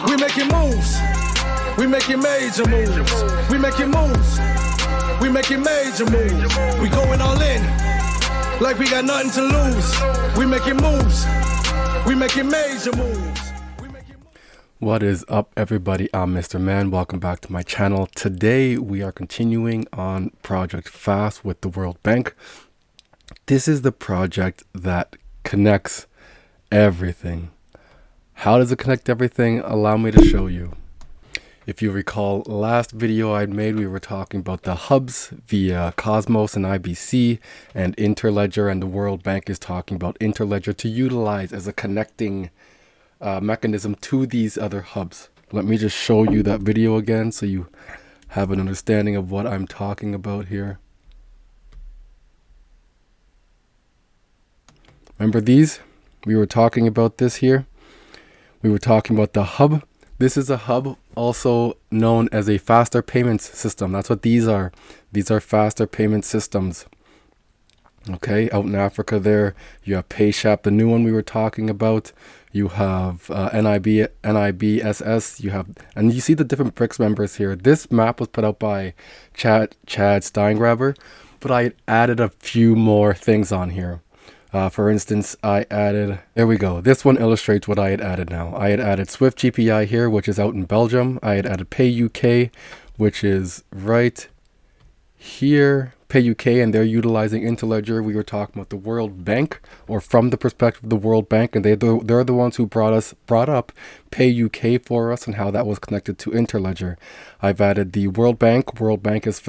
We making moves. We making major moves. We making moves. We making major moves. We going all in. Like we got nothing to lose. We making moves. We making major moves. What is up, everybody? I'm Mr. Man. Welcome back to my channel. Today we are continuing on Project Fast with the World Bank. This is the project that connects everything. How does it connect everything? Allow me to show you. If you recall, last video I'd made, we were talking about the hubs via Cosmos and IBC and Interledger, and the World Bank is talking about Interledger to utilize as a connecting mechanism to these other hubs. Let me just show you that video again so you have an understanding of what I'm talking about here. Remember these? We were talking about this here. We were talking about the hub. This is a hub, also known as a faster payments system. That's what these are. These are faster payment systems. Okay, out in Africa there, you have PayShap, the new one we were talking about. You have NIBSS, you have, and you see the different BRICS members here. This map was put out by Chad Steingraber, but I added a few more things on here. For instance, I added, there we go. This one illustrates what I had added now. I had added Swift GPI here, which is out in Belgium. I had added Pay UK, which is right here. Pay UK, and they're utilizing Interledger. We were talking about the World Bank, or from the perspective of the World Bank, and they're the ones who brought up Pay UK for us and how that was connected to Interledger. I've added the World Bank. World Bank is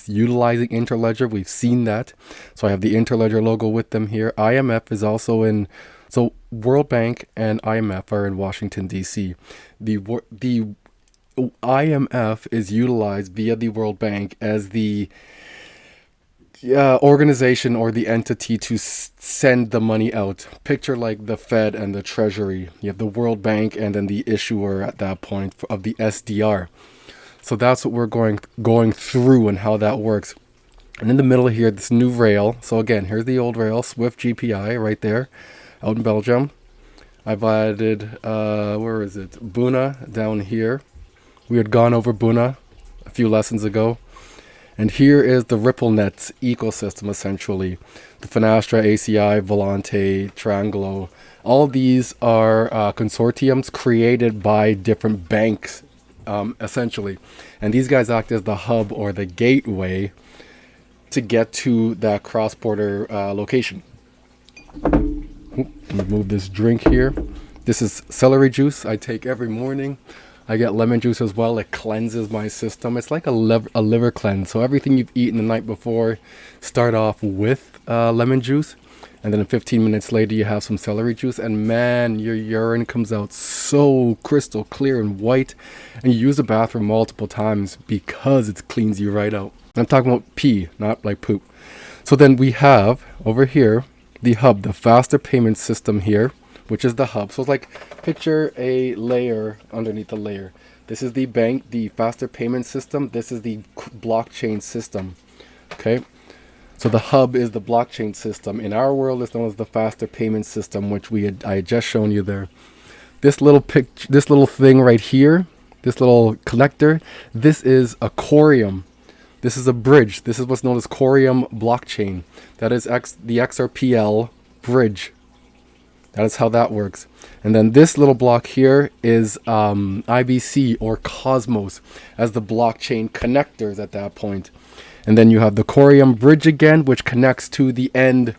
utilizing Interledger. We've seen that. So I have the Interledger logo with them here. IMF is also in. So World Bank and IMF are in Washington DC. The IMF is utilized via the World Bank as the organization or the entity to send the money out. Picture like the Fed and the Treasury. You have the World Bank and then the issuer at that point of the SDR. So that's what we're going through and how that works. And in the middle here, this new rail. So again, here's the old rail, Swift GPI right there out in Belgium. I've added, where is it? Buna down here. We had gone over Buna a few lessons ago. And here is the RippleNet ecosystem, essentially. The Finastra, ACI, Volante, Triangolo. All of these are consortiums created by different banks, essentially. And these guys act as the hub or the gateway to get to that cross-border location. Let me move this drink here. This is celery juice I take every morning. I get lemon juice as well. It cleanses my system. It's like a liver cleanse. So everything you've eaten the night before, start off with lemon juice. And then 15 minutes later, you have some celery juice. And man, your urine comes out so crystal clear and white. And you use the bathroom multiple times because it cleans you right out. I'm talking about pee, not like poop. So then we have over here, the hub, the faster payment system here, which is the hub. So it's like, picture a layer underneath a layer. This is the bank, the faster payment system. This is the blockchain system. Okay. So the hub is the blockchain system. In our world, it's known as the faster payment system, which I had just shown you there. This little thing right here, this little connector, this is a Corium. This is a bridge. This is what's known as Corium blockchain. That is the XRPL bridge. That is how that works. And then this little block here is IBC or Cosmos as the blockchain connectors at that point. And then you have the Corium bridge again, which connects to the end,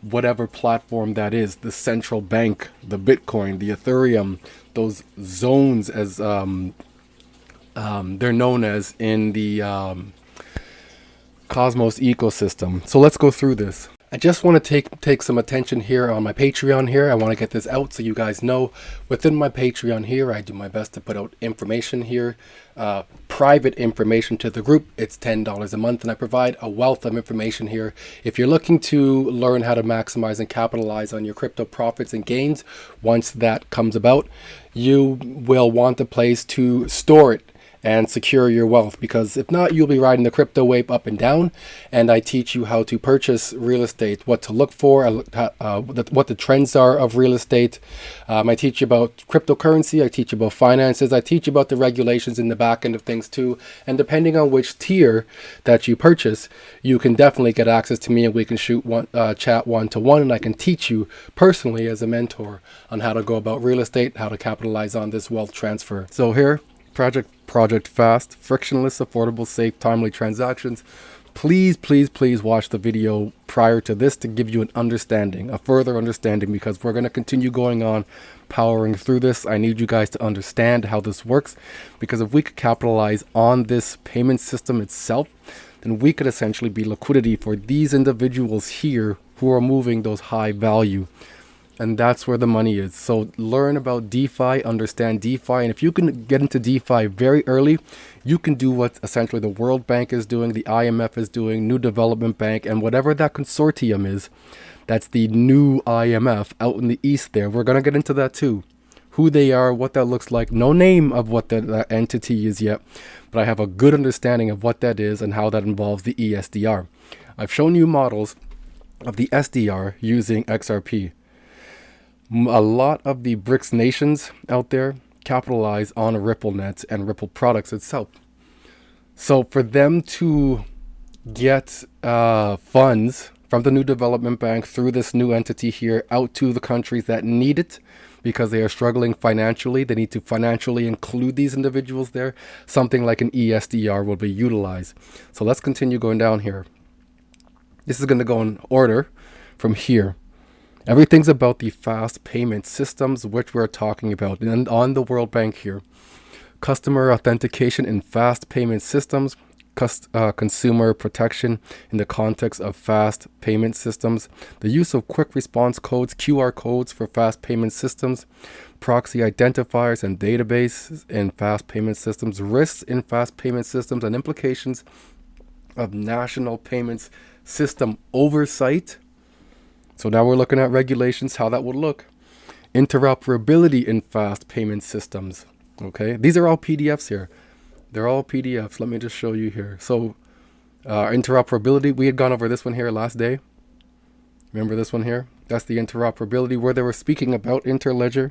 whatever platform that is, the central bank, the Bitcoin, the Ethereum, those zones as they're known as in the Cosmos ecosystem. So let's go through this. I just want to take some attention here on my Patreon here. I want to get this out so you guys know. Within my Patreon here, I do my best to put out information here, private information to the group. It's $10 a month, and I provide a wealth of information here. If you're looking to learn how to maximize and capitalize on your crypto profits and gains, once that comes about, you will want a place to store it and secure your wealth, because if not, you'll be riding the crypto wave up and down. And I teach you how to purchase real estate, what to look for, what the trends are of real estate. I teach you about cryptocurrency, I teach you about finances, I teach you about the regulations in the back end of things too. And depending on which tier that you purchase, you can definitely get access to me, and we can chat one-to-one, and I can teach you personally as a mentor on how to go about real estate, how to capitalize on this wealth transfer. So here, Project Fast, frictionless, affordable, safe, timely transactions. Please watch the video prior to this to give you a further understanding, because we're going to continue going on, powering through this. I need you guys to understand how this works, because if we could capitalize on this payment system itself, then we could essentially be liquidity for these individuals here who are moving those high value. And that's where the money is. So learn about DeFi, understand DeFi. And if you can get into DeFi very early, you can do what essentially the World Bank is doing, the IMF is doing, New Development Bank, and whatever that consortium is. That's the new IMF out in the East there. We're going to get into that too. Who they are, what that looks like. No name of what that entity is yet, but I have a good understanding of what that is and how that involves the ESDR. I've shown you models of the SDR using XRP. A lot of the BRICS nations out there capitalize on RippleNet and Ripple products itself. So for them to get funds from the New Development Bank through this new entity here out to the countries that need it, because they are struggling financially, they need to financially include these individuals there, something like an ESDR will be utilized. So let's continue going down here. This is going to go in order from here. Everything's about the fast payment systems, which we're talking about. And on the World Bank here, customer authentication in fast payment systems, consumer protection in the context of fast payment systems, the use of quick response codes, QR codes for fast payment systems, proxy identifiers and databases in fast payment systems, risks in fast payment systems, and implications of national payments system oversight. So now we're looking at regulations, how that would look. Interoperability in fast payment systems. Okay, these are all PDFs here. They're all PDFs. Let me just show you here. So interoperability, we had gone over this one here last day. Remember this one here? That's the interoperability where they were speaking about Interledger.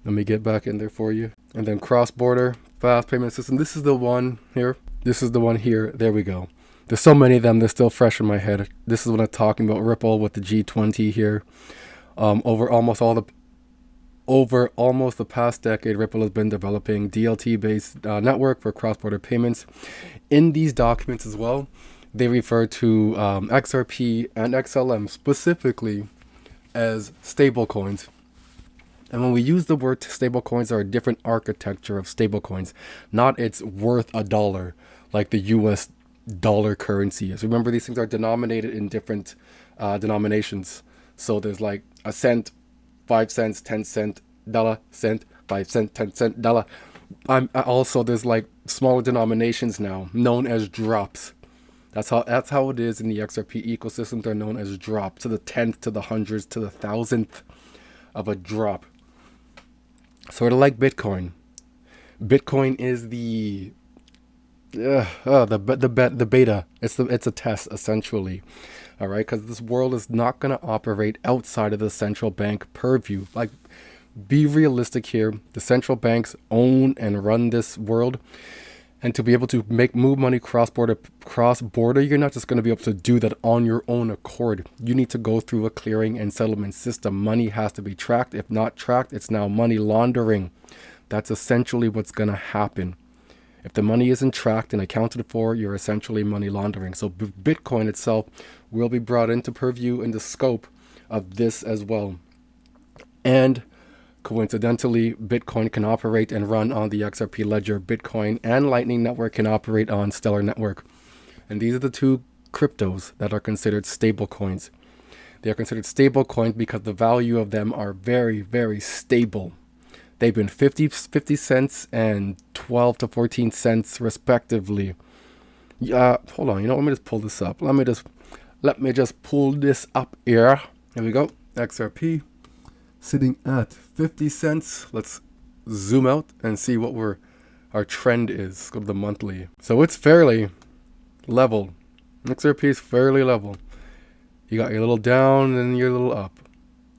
Let me get back in there for you. And then cross-border fast payment system. This is the one here. This is the one here. There we go. There's so many of them, they're still fresh in my head. This is what I'm talking about, Ripple with the G20 here. Over almost the past decade, Ripple has been developing DLT-based network for cross-border payments. In these documents as well, they refer to XRP and XLM specifically as stablecoins. And when we use the word stablecoins, there are a different architecture of stablecoins, not it's worth $1 like the US dollar currency is. Remember, these things are denominated in different denominations. So there's like a cent, 5 cents, 10 cent, dollar, cent, 5 cent, 10 cent, dollar. Also, there's like smaller denominations now known as drops. That's how it is in the XRP ecosystem. They're known as drops, to the 10th, to the hundreds, to the 1000th of a drop. Sort of like Bitcoin. Bitcoin is the beta. It's a test essentially. All right, because this world is not going to operate outside of the central bank purview. Like, be realistic here. The central banks own and run this world, and to be able to move money cross border, you're not just going to be able to do that on your own accord. You need to go through a clearing and settlement system. Money has to be tracked. If not tracked, it's now money laundering. That's essentially what's going to happen. If the money isn't tracked and accounted for, you're essentially money laundering. So Bitcoin itself will be brought into purview in the scope of this as well. And coincidentally, Bitcoin can operate and run on the XRP ledger. Bitcoin and Lightning Network can operate on Stellar Network. And these are the two cryptos that are considered stable coins. They are considered stable coins because the value of them are very, very stable. They've been 50 cents and 12 to 14 cents respectively. Hold on, let me just pull this up. Let me just pull this up here. Here we go. XRP sitting at 50 cents. Let's zoom out and see what we're our trend is. Go to the monthly. So it's fairly level. XRP is fairly level. You got your little down and your little up.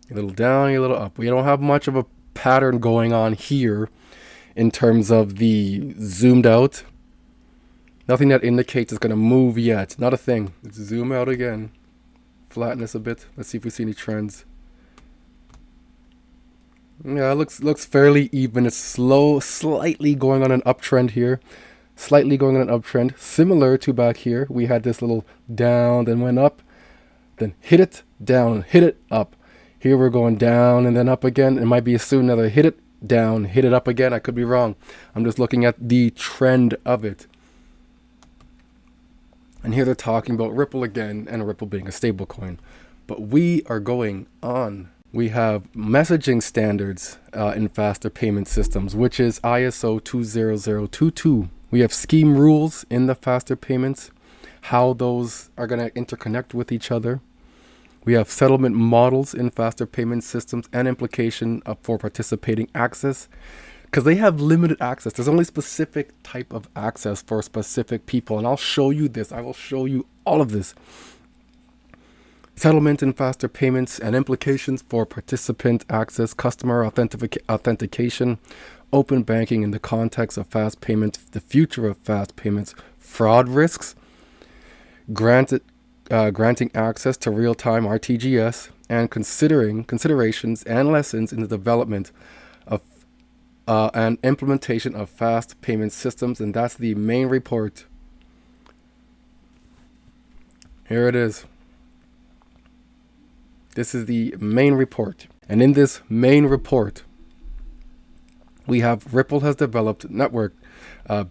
Your little down, your little up. We don't have much of a pattern going on here in terms of the zoomed out. Nothing that indicates it's going to move yet. Not a thing. Let's zoom out again. Flatten this a bit. Let's see if we see any trends. Yeah, it looks fairly even. It's slow, slightly going on an uptrend here. Slightly going on an uptrend. Similar to back here. We had this little down, then went up. Then hit it, down, hit it, up. Here we're going down and then up again. It might be soon another hit it, down, hit it up again. I could be wrong. I'm just looking at the trend of it. And here they're talking about Ripple again, and Ripple being a stable coin. But we are going on. We have messaging standards in faster payment systems, which is ISO 20022. We have scheme rules in the faster payments, how those are going to interconnect with each other. We have settlement models in faster payment systems and implication for participating access, because they have limited access. There's only specific type of access for specific people. And I'll show you this. I will show you all of this. Settlement in faster payments and implications for participant access, customer authentication, open banking in the context of fast payments, the future of fast payments, fraud risks, granting access to real-time RTGS, and considerations and lessons in the development of and implementation of fast payment systems. And that's the main report. Here it is. This is the main report. And in this main report, we have Ripple has developed network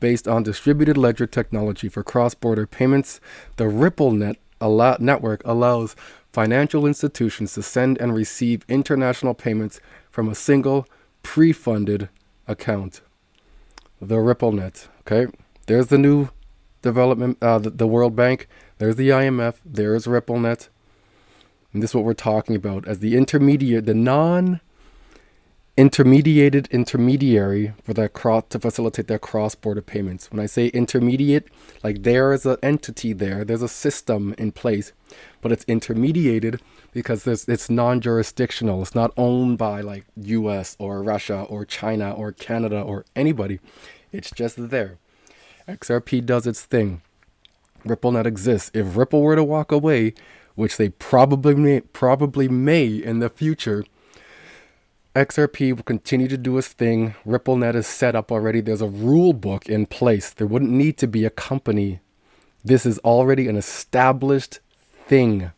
based on distributed ledger technology for cross-border payments. The Ripple network allows financial institutions to send and receive international payments from a single pre-funded account. The RippleNet. Okay, there's the new development, the World Bank. There's the IMF. There's RippleNet. And this is what we're talking about as the non-intermediated intermediary for that to facilitate that cross-border payments. When I say intermediate, like there is an entity there, there's a system in place, but it's intermediated because it's non-jurisdictional. It's not owned by like US or Russia or China or Canada or anybody. It's just there. XRP does its thing. RippleNet exists. If Ripple were to walk away, which they probably may in the future, XRP will continue to do its thing. RippleNet is set up already. There's a rule book in place. There wouldn't need to be a company. This is already an established thing.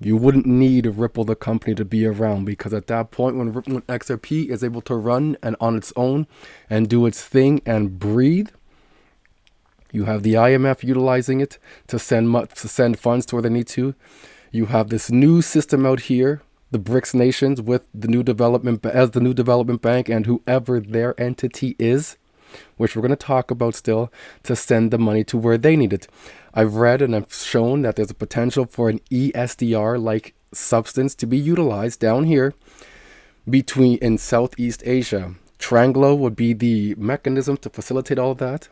You wouldn't need Ripple the company to be around, because at that point when XRP is able to run and on its own and do its thing and breathe, you have the IMF utilizing it to send funds to where they need to. You have this new system out here, the BRICS nations with the new development bank and whoever their entity is, which we're going to talk about still, to send the money to where they need it. I've read and I've shown that there's a potential for an ESDR-like substance to be utilized down here in Southeast Asia. Tranglo would be the mechanism to facilitate all of that.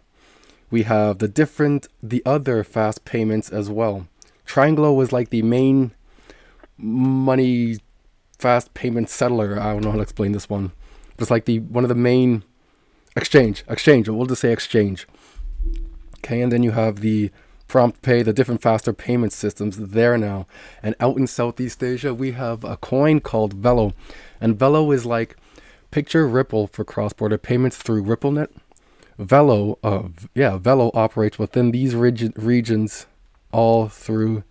We have the other fast payments as well. Tranglo is like the main money fast payment settler. I don't know how to explain this one. It's like one of the main exchange. We'll just say exchange. Okay, and then you have the prompt pay, the different faster payment systems there now. And out in Southeast Asia, we have a coin called Velo. And Velo is like, picture Ripple for cross-border payments through RippleNet. Velo operates within these regions all through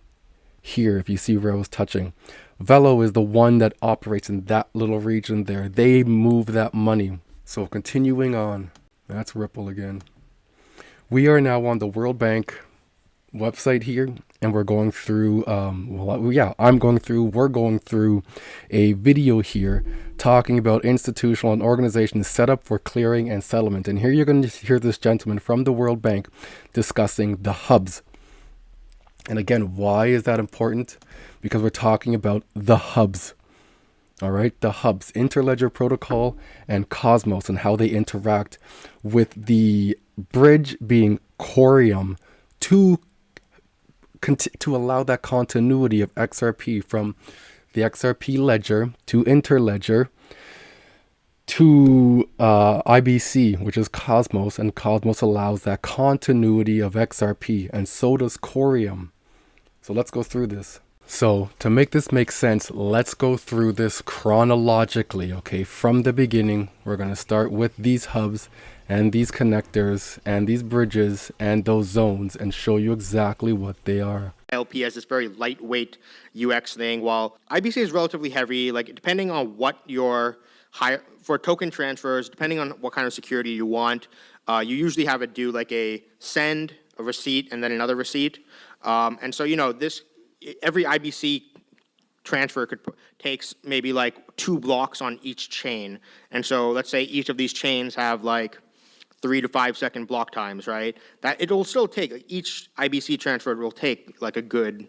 here. If you see where I was touching, Velo is the one that operates in that little region there. They move that money. So continuing on, that's Ripple again. We are now on the World Bank website here, and we're going through, we're going through a video here talking about institutional and organizations set up for clearing and settlement. And here you're going to hear this gentleman from the World Bank discussing the hubs. And again, why is that important? Because we're talking about the hubs. All right, the hubs, Interledger protocol and Cosmos, and how they interact with the bridge being Corium to allow that continuity of XRP from the XRP ledger to Interledger to IBC, which is Cosmos, and Cosmos allows that continuity of XRP, and so does Corium. So let's go through this. So to make this make sense, let's go through this chronologically, okay? From the beginning, we're going to start with these hubs and these connectors and these bridges and those zones and show you exactly what they are. ILP has this very lightweight UX thing, while IBC is relatively heavy, like depending on what your for token transfers, depending on what kind of security you want, you usually have it do like a send, a receipt, and then another receipt. And so, every IBC transfer takes maybe like 2 blocks on each chain. And so let's say each of these chains have like 3 to 5 second block times, right? That it'll still take, each IBC transfer will take like a good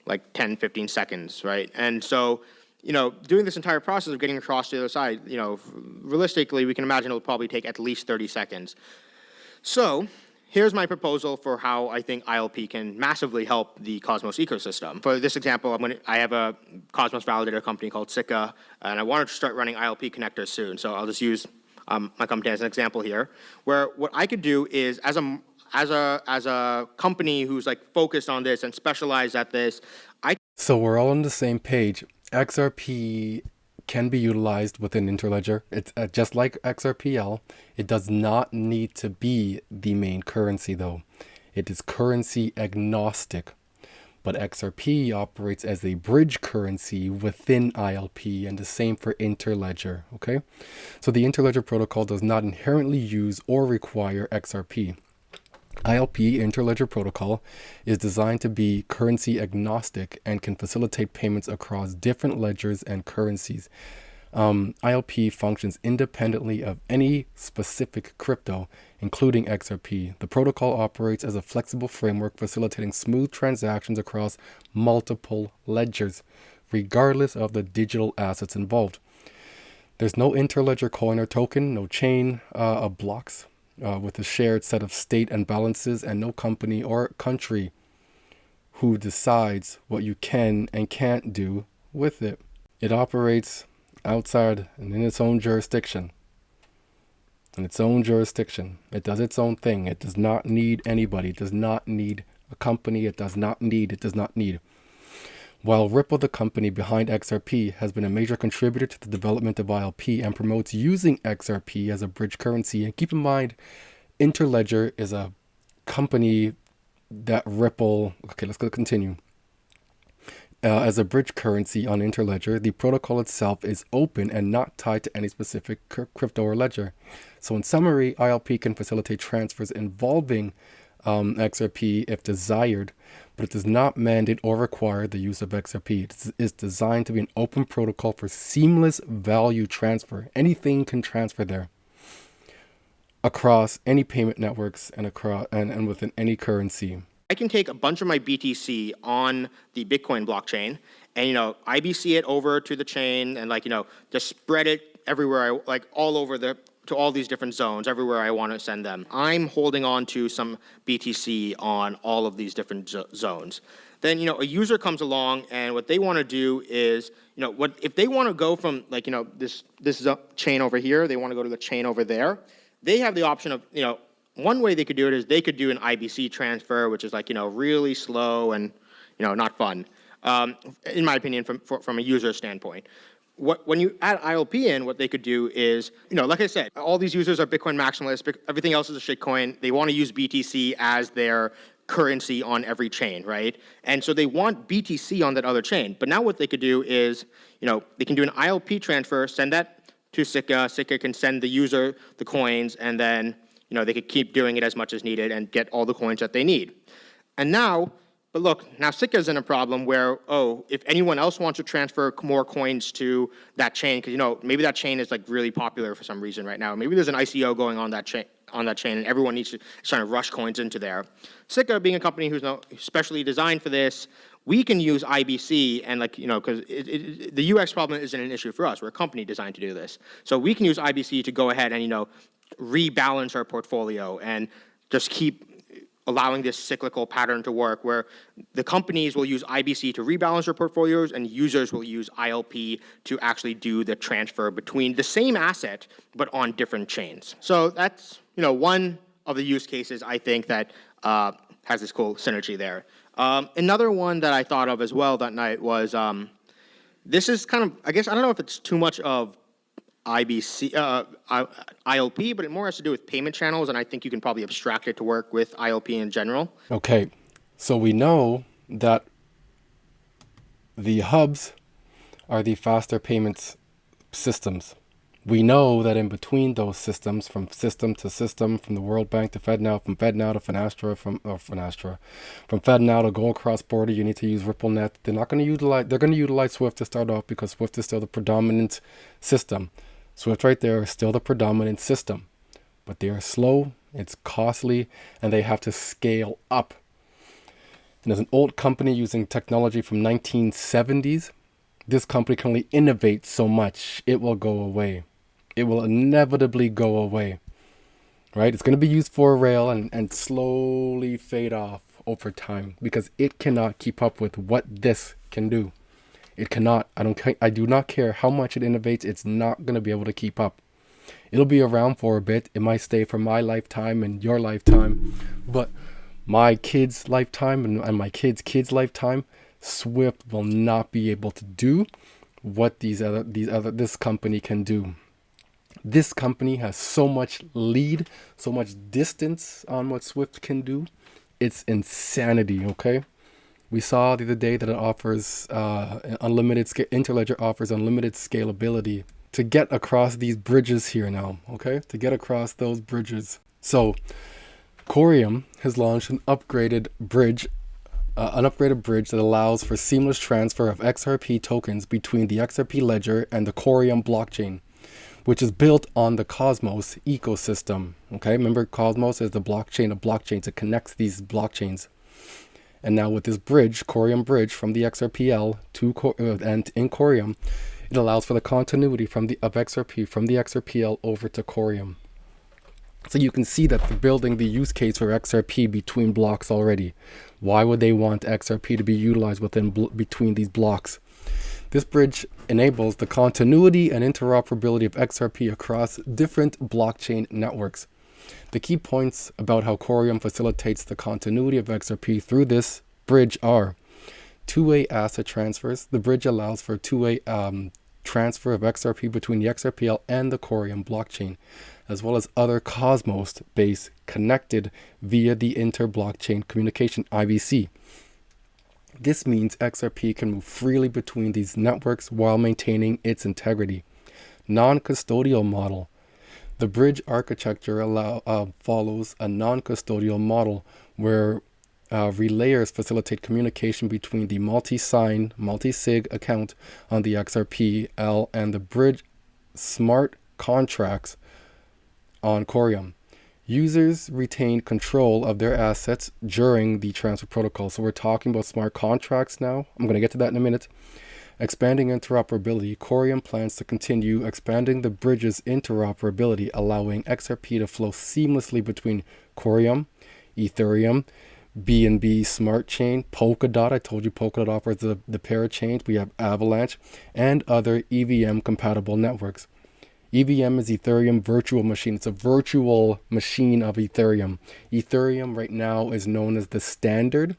like 10, 15 seconds, right? And so, doing this entire process of getting across to the other side, realistically, we can imagine it'll probably take at least 30 seconds. So here's my proposal for how I think ILP can massively help the Cosmos ecosystem. For this example, I have a Cosmos validator company called Sika, and I wanted to start running ILP connectors soon. So I'll just use my company as an example here, where what I could do is, as a company who's like focused on this and specialized at this, So we're all on the same page. XRP can be utilized within Interledger. It's just like XRPL. It does not need to be the main currency though. It is currency agnostic. But XRP operates as a bridge currency within ILP, and the same for Interledger, okay? So the Interledger protocol does not inherently use or require XRP. ILP, Interledger protocol, is designed to be currency agnostic and can facilitate payments across different ledgers and currencies. ILP functions independently of any specific crypto, including XRP. The protocol operates as a flexible framework facilitating smooth transactions across multiple ledgers, regardless of the digital assets involved. There's no Interledger coin or token, no chain of blocks with a shared set of state and balances, and no company or country who decides what you can and can't do with it. It operates outside and in its own jurisdiction. In its own jurisdiction. It does its own thing. It does not need anybody. It does not need a company. It does not need. While Ripple, the company behind XRP, has been a major contributor to the development of ILP and promotes using XRP as a bridge currency, and keep in mind, Interledger is a company that Ripple, okay, let's go continue. As a bridge currency on Interledger, the protocol itself is open and not tied to any specific crypto or ledger. So in summary, ILP can facilitate transfers involving XRP if desired, but it does not mandate or require the use of XRP. It is designed to be an open protocol for seamless value transfer. Anything can transfer there across any payment networks and within any currency. I can take a bunch of my BTC on the Bitcoin blockchain and, IBC it over to the chain and just spread it everywhere, all over to all these different zones, everywhere I want to send them. I'm holding on to some BTC on all of these different zones. Then, a user comes along, and what they want to do is, if they want to go from this chain over here, they want to go to the chain over there, they have the option of, one way they could do it is they could do an IBC transfer, which is really slow and, not fun, in my opinion, from a user standpoint. When you add ILP in, what they could do is, like I said, all these users are Bitcoin maximalists. Everything else is a shitcoin. They want to use BTC as their currency on every chain, right? And so they want BTC on that other chain. But now what they could do is, they can do an ILP transfer, send that to Sika. Sika can send the user the coins, and then, they could keep doing it as much as needed and get all the coins that they need. And now, but look, now Sika's in a problem where, if anyone else wants to transfer more coins to that chain, because maybe that chain is really popular for some reason right now. Maybe there's an ICO going on that chain, and everyone is trying to rush coins into there. Sika, being a company who's specially designed for this, we can use IBC and because the UX problem isn't an issue for us. We're a company designed to do this. So we can use IBC to go ahead and, rebalance our portfolio and just keep allowing this cyclical pattern to work where the companies will use IBC to rebalance their portfolios and users will use ILP to actually do the transfer between the same asset but on different chains. So that's, one of the use cases I think that has this cool synergy there. Another one that I thought of as well that night was, this is kind of, I guess, I don't know if it's too much of IBC, ILP, but it more has to do with payment channels, and I think you can probably abstract it to work with ILP in general. Okay, so we know that the hubs are the faster payments systems. We know that in between those systems, from system to system, from the World Bank to FedNow, from FedNow to Finastra, from FedNow to go across border, you need to use RippleNet. They're going to utilize Swift to start off because Swift is still the predominant system. Swift right there is still the predominant system, but they are slow, it's costly, and they have to scale up. And as an old company using technology from 1970s, this company can only innovate so much. It will go away. It will inevitably go away, right? It's going to be used for rail and slowly fade off over time because it cannot keep up with what this can do. It cannot. I do not care how much it innovates. It's not going to be able to keep up. It'll be around for a bit. It might stay for my lifetime and your lifetime, but my kids' lifetime and my kids' lifetime, Swift will not be able to do what this company can do. This company has so much lead, so much distance on what Swift can do. It's insanity, okay? We saw the other day that it offers Interledger offers unlimited scalability to get across these bridges here now, okay? To get across those bridges. So Corium has launched an upgraded bridge that allows for seamless transfer of XRP tokens between the XRP ledger and the Corium blockchain, which is built on the Cosmos ecosystem. Okay, remember Cosmos is the blockchain of blockchains that connects these blockchains. And now with this bridge, Corium bridge from the XRPL and in Corium, it allows for the continuity of XRP from the XRPL over to Corium. So you can see that they're building the use case for XRP between blocks already. Why would they want XRP to be utilized between these blocks? This bridge enables the continuity and interoperability of XRP across different blockchain networks. The key points about how Corium facilitates the continuity of XRP through this bridge are two-way asset transfers. The bridge allows for two-way transfer of XRP between the XRPL and the Corium blockchain, as well as other Cosmos-based connected via the inter-blockchain communication IBC. This means XRP can move freely between these networks while maintaining its integrity. Non-custodial model. The bridge architecture follows a non-custodial model where relayers facilitate communication between the multi-sign, multi-sig account on the XRPL and the bridge smart contracts on Corium. Users retain control of their assets during the transfer protocol. So we're talking about smart contracts now. I'm going to get to that in a minute. Expanding interoperability, Corium plans to continue expanding the bridge's interoperability, allowing XRP to flow seamlessly between Corium, Ethereum, BNB Smart Chain, Polkadot. I told you Polkadot offers the parachains. We have Avalanche and other EVM compatible networks. EVM is Ethereum virtual machine. It's a virtual machine of Ethereum. Ethereum right now is known as the standard.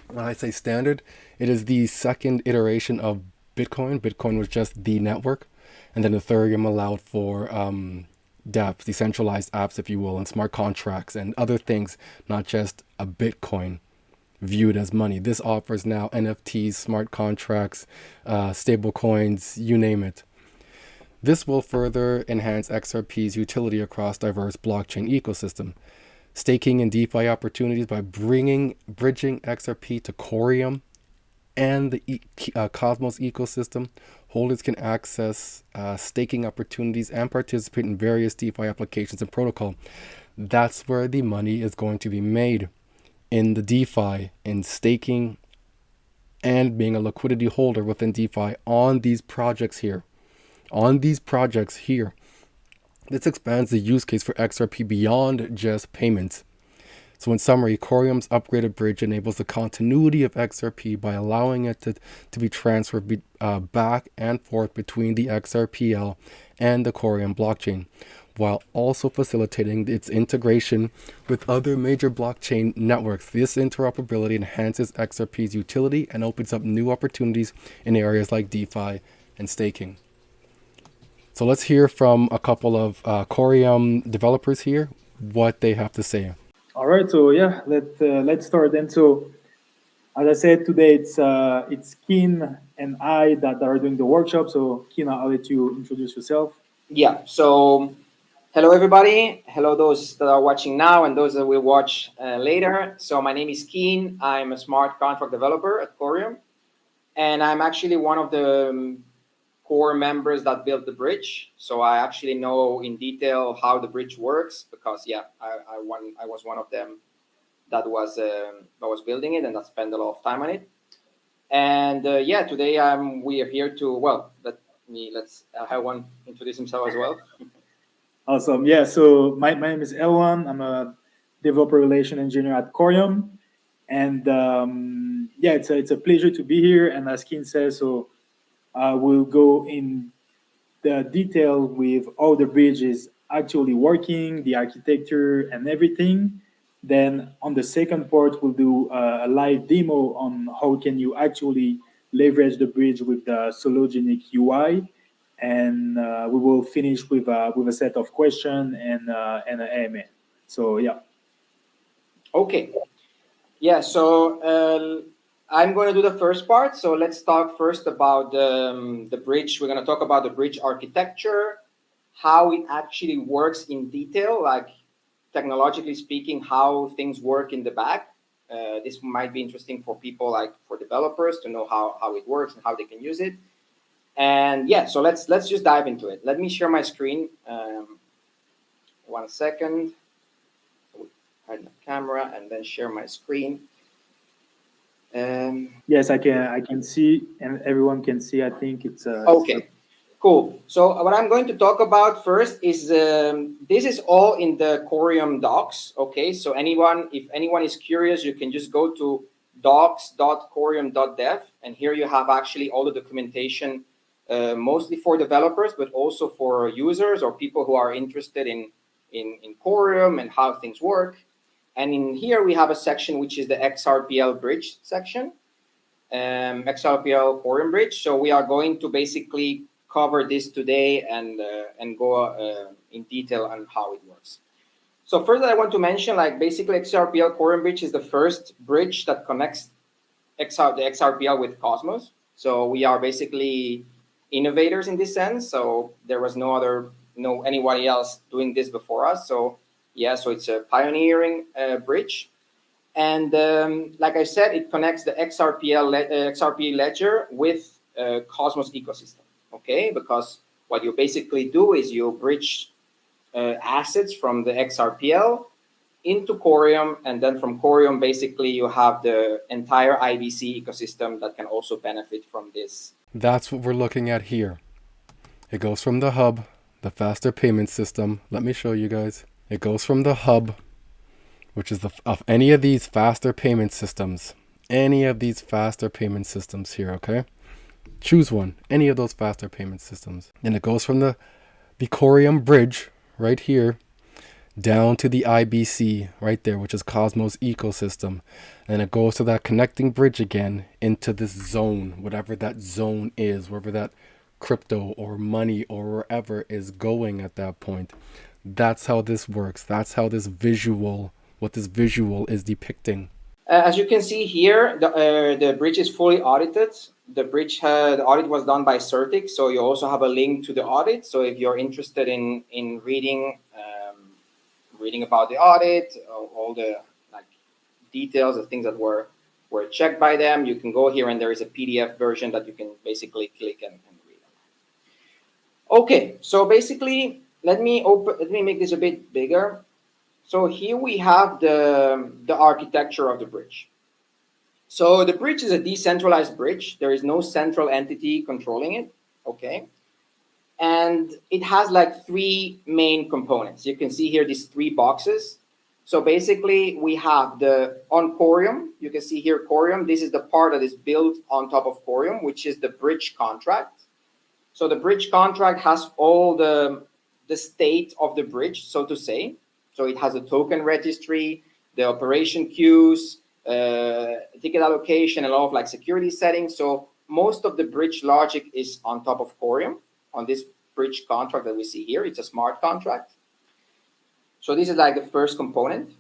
When I say standard, it is the second iteration of Bitcoin. Bitcoin was just the network. And then Ethereum allowed for dApps, decentralized apps, if you will, and smart contracts and other things, not just a Bitcoin viewed as money. This offers now NFTs, smart contracts, stable coins, you name it. This will further enhance XRP's utility across diverse blockchain ecosystem. Staking and DeFi opportunities by bridging XRP to Corium and the Cosmos ecosystem. Holders can access staking opportunities and participate in various DeFi applications and protocol. That's where the money is going to be made, in the DeFi, in staking and being a liquidity holder within DeFi on these projects here. On these projects here. This expands the use case for XRP beyond just payments. So in summary, Corium's upgraded bridge enables the continuity of XRP by allowing it to be transferred back and forth between the XRPL and the Corium blockchain, while also facilitating its integration with other major blockchain networks. This interoperability enhances XRP's utility and opens up new opportunities in areas like DeFi and staking. So let's hear from a couple of Corium developers here, what they have to say. All right, so yeah, let's start then. So as I said, today it's Keen and I that are doing the workshop. So Keen, I'll let you introduce yourself. Yeah, so hello everybody. Hello those that are watching now and those that will watch later. So my name is Keen. I'm a smart contract developer at Corium. And I'm actually one of the core members that built the bridge. So I actually know in detail how the bridge works because yeah, I was one of them that was building it and that spent a lot of time on it. And yeah, today we are here to, well, let's have one introduce himself as well. Awesome. Yeah, so my name is Elwan. I'm a developer relation engineer at Corium. And yeah, it's a pleasure to be here. And as Keen says, so we'll go in the detail with how the bridge is actually working, the architecture and everything. Then on the second part, we'll do a live demo on how can you actually leverage the bridge with the Sologenic UI. And we will finish with a set of questions and an AMA. So yeah. Okay. Yeah, so I'm going to do the first part. So let's talk first about the bridge. We're going to talk about the bridge architecture, how it actually works in detail, like technologically speaking, how things work in the back. This might be interesting for people, like for developers, to know how it works and how they can use it. And yeah, so let's just dive into it. Let me share my screen. 1 second. Hide the camera and then share my screen. Yes, I can see, and everyone can see. I think it's okay. Cool. So what I'm going to talk about first is this is all in the Corium docs. Okay, so if anyone is curious, you can just go to docs.corium.dev, and here you have actually all the documentation, mostly for developers, but also for users or people who are interested in Corium and how things work. And in here we have a section which is the XRPL bridge section, XRPL Corium bridge. So we are going to basically cover this today and go in detail on how it works. So first I want to mention, like, basically XRPL Corium bridge is the first bridge that connects the XRPL with Cosmos. So we are basically innovators in this sense. So there was anybody else doing this before us. So yeah, so it's a pioneering bridge. And like I said, it connects the XRP ledger with Cosmos ecosystem. Okay, because what you basically do is you bridge assets from the XRPL into Corium, and then from Corium, basically you have the entire IBC ecosystem that can also benefit from this. That's what we're looking at here. It goes from the hub, the faster payment system. Let me show you guys. It goes from the hub, which is of any of these faster payment systems. Any of these faster payment systems here, okay? Choose one, any of those faster payment systems. Then it goes from the Corium bridge right here down to the IBC right there, which is Cosmos ecosystem. And it goes to that connecting bridge again into this zone, whatever that zone is, wherever that crypto or money or wherever is going at that point. That's how this works. That's how this visual, what this visual is depicting. As you can see here, the bridge is fully audited. The audit was done by Certic, so you also have a link to the audit. So if you're interested in reading about the audit, all the details, the things that were checked by them, you can go here and there is a PDF version that you can basically click and read. Okay, so basically, let me make this a bit bigger. So here we have the architecture of the bridge. So the bridge is a decentralized bridge. There is no central entity controlling it, okay? And it has like three main components. You can see here these three boxes. So basically we have on Corium, you can see here Corium. This is the part that is built on top of Corium, which is the bridge contract. So the bridge contract has all the state of the bridge, so to say. So it has a token registry, the operation queues, ticket allocation, and a lot of like security settings. So most of the bridge logic is on top of Corium, on this bridge contract that we see here. It's a smart contract. So this is like the first component.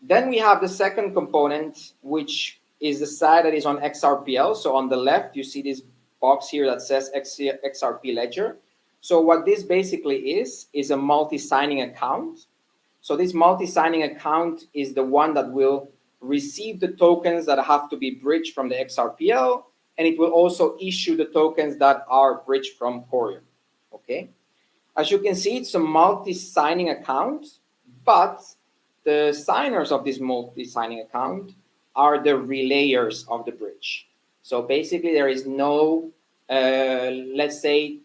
Then we have the second component, which is the side that is on XRPL. So on the left, you see this box here that says XRP ledger. So what this basically is a multi-signing account. So this multi-signing account is the one that will receive the tokens that have to be bridged from the XRPL, and it will also issue the tokens that are bridged from Corium. Okay. As you can see, it's a multi-signing account, but the signers of this multi-signing account are the relayers of the bridge. So basically, there is no, let's say,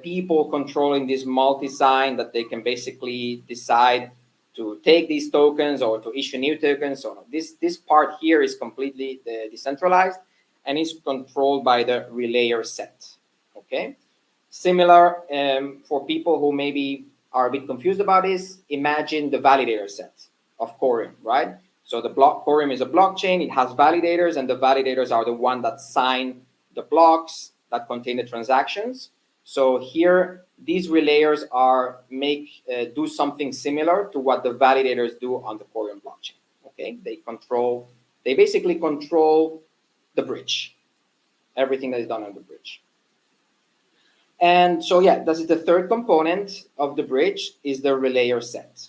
people controlling this multi-sign that they can basically decide to take these tokens or to issue new tokens. So this part here is completely decentralized and is controlled by the relayer set. Okay. Similar for people who maybe are a bit confused about this, imagine the validator set of Corium, right? So the Corium is a blockchain, it has validators, and the validators are the one that sign the blocks that contain the transactions. So here, these relayers do something similar to what the validators do on the Corium blockchain, okay? They basically control the bridge, everything that is done on the bridge. And so, yeah, this is the third component of the bridge, is the relayer set.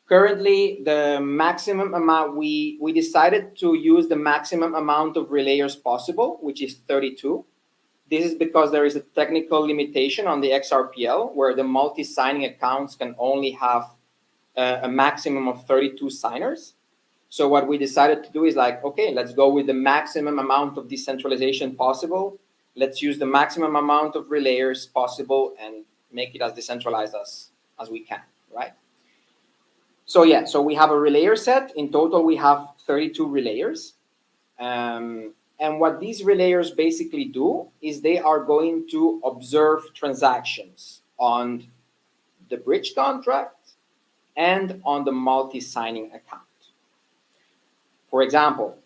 Currently, the maximum amount, we decided to use the maximum amount of relayers possible, which is 32. This is because there is a technical limitation on the XRPL where the multi-signing accounts can only have a maximum of 32 signers. So what we decided to do is like, okay, let's go with the maximum amount of decentralization possible. Let's use the maximum amount of relayers possible and make it as decentralized as we can, right? So yeah, so we have a relayer set. In total, we have 32 relayers. And what these relayers basically do is they are going to observe transactions on the bridge contract and on the multi-signing account. For example,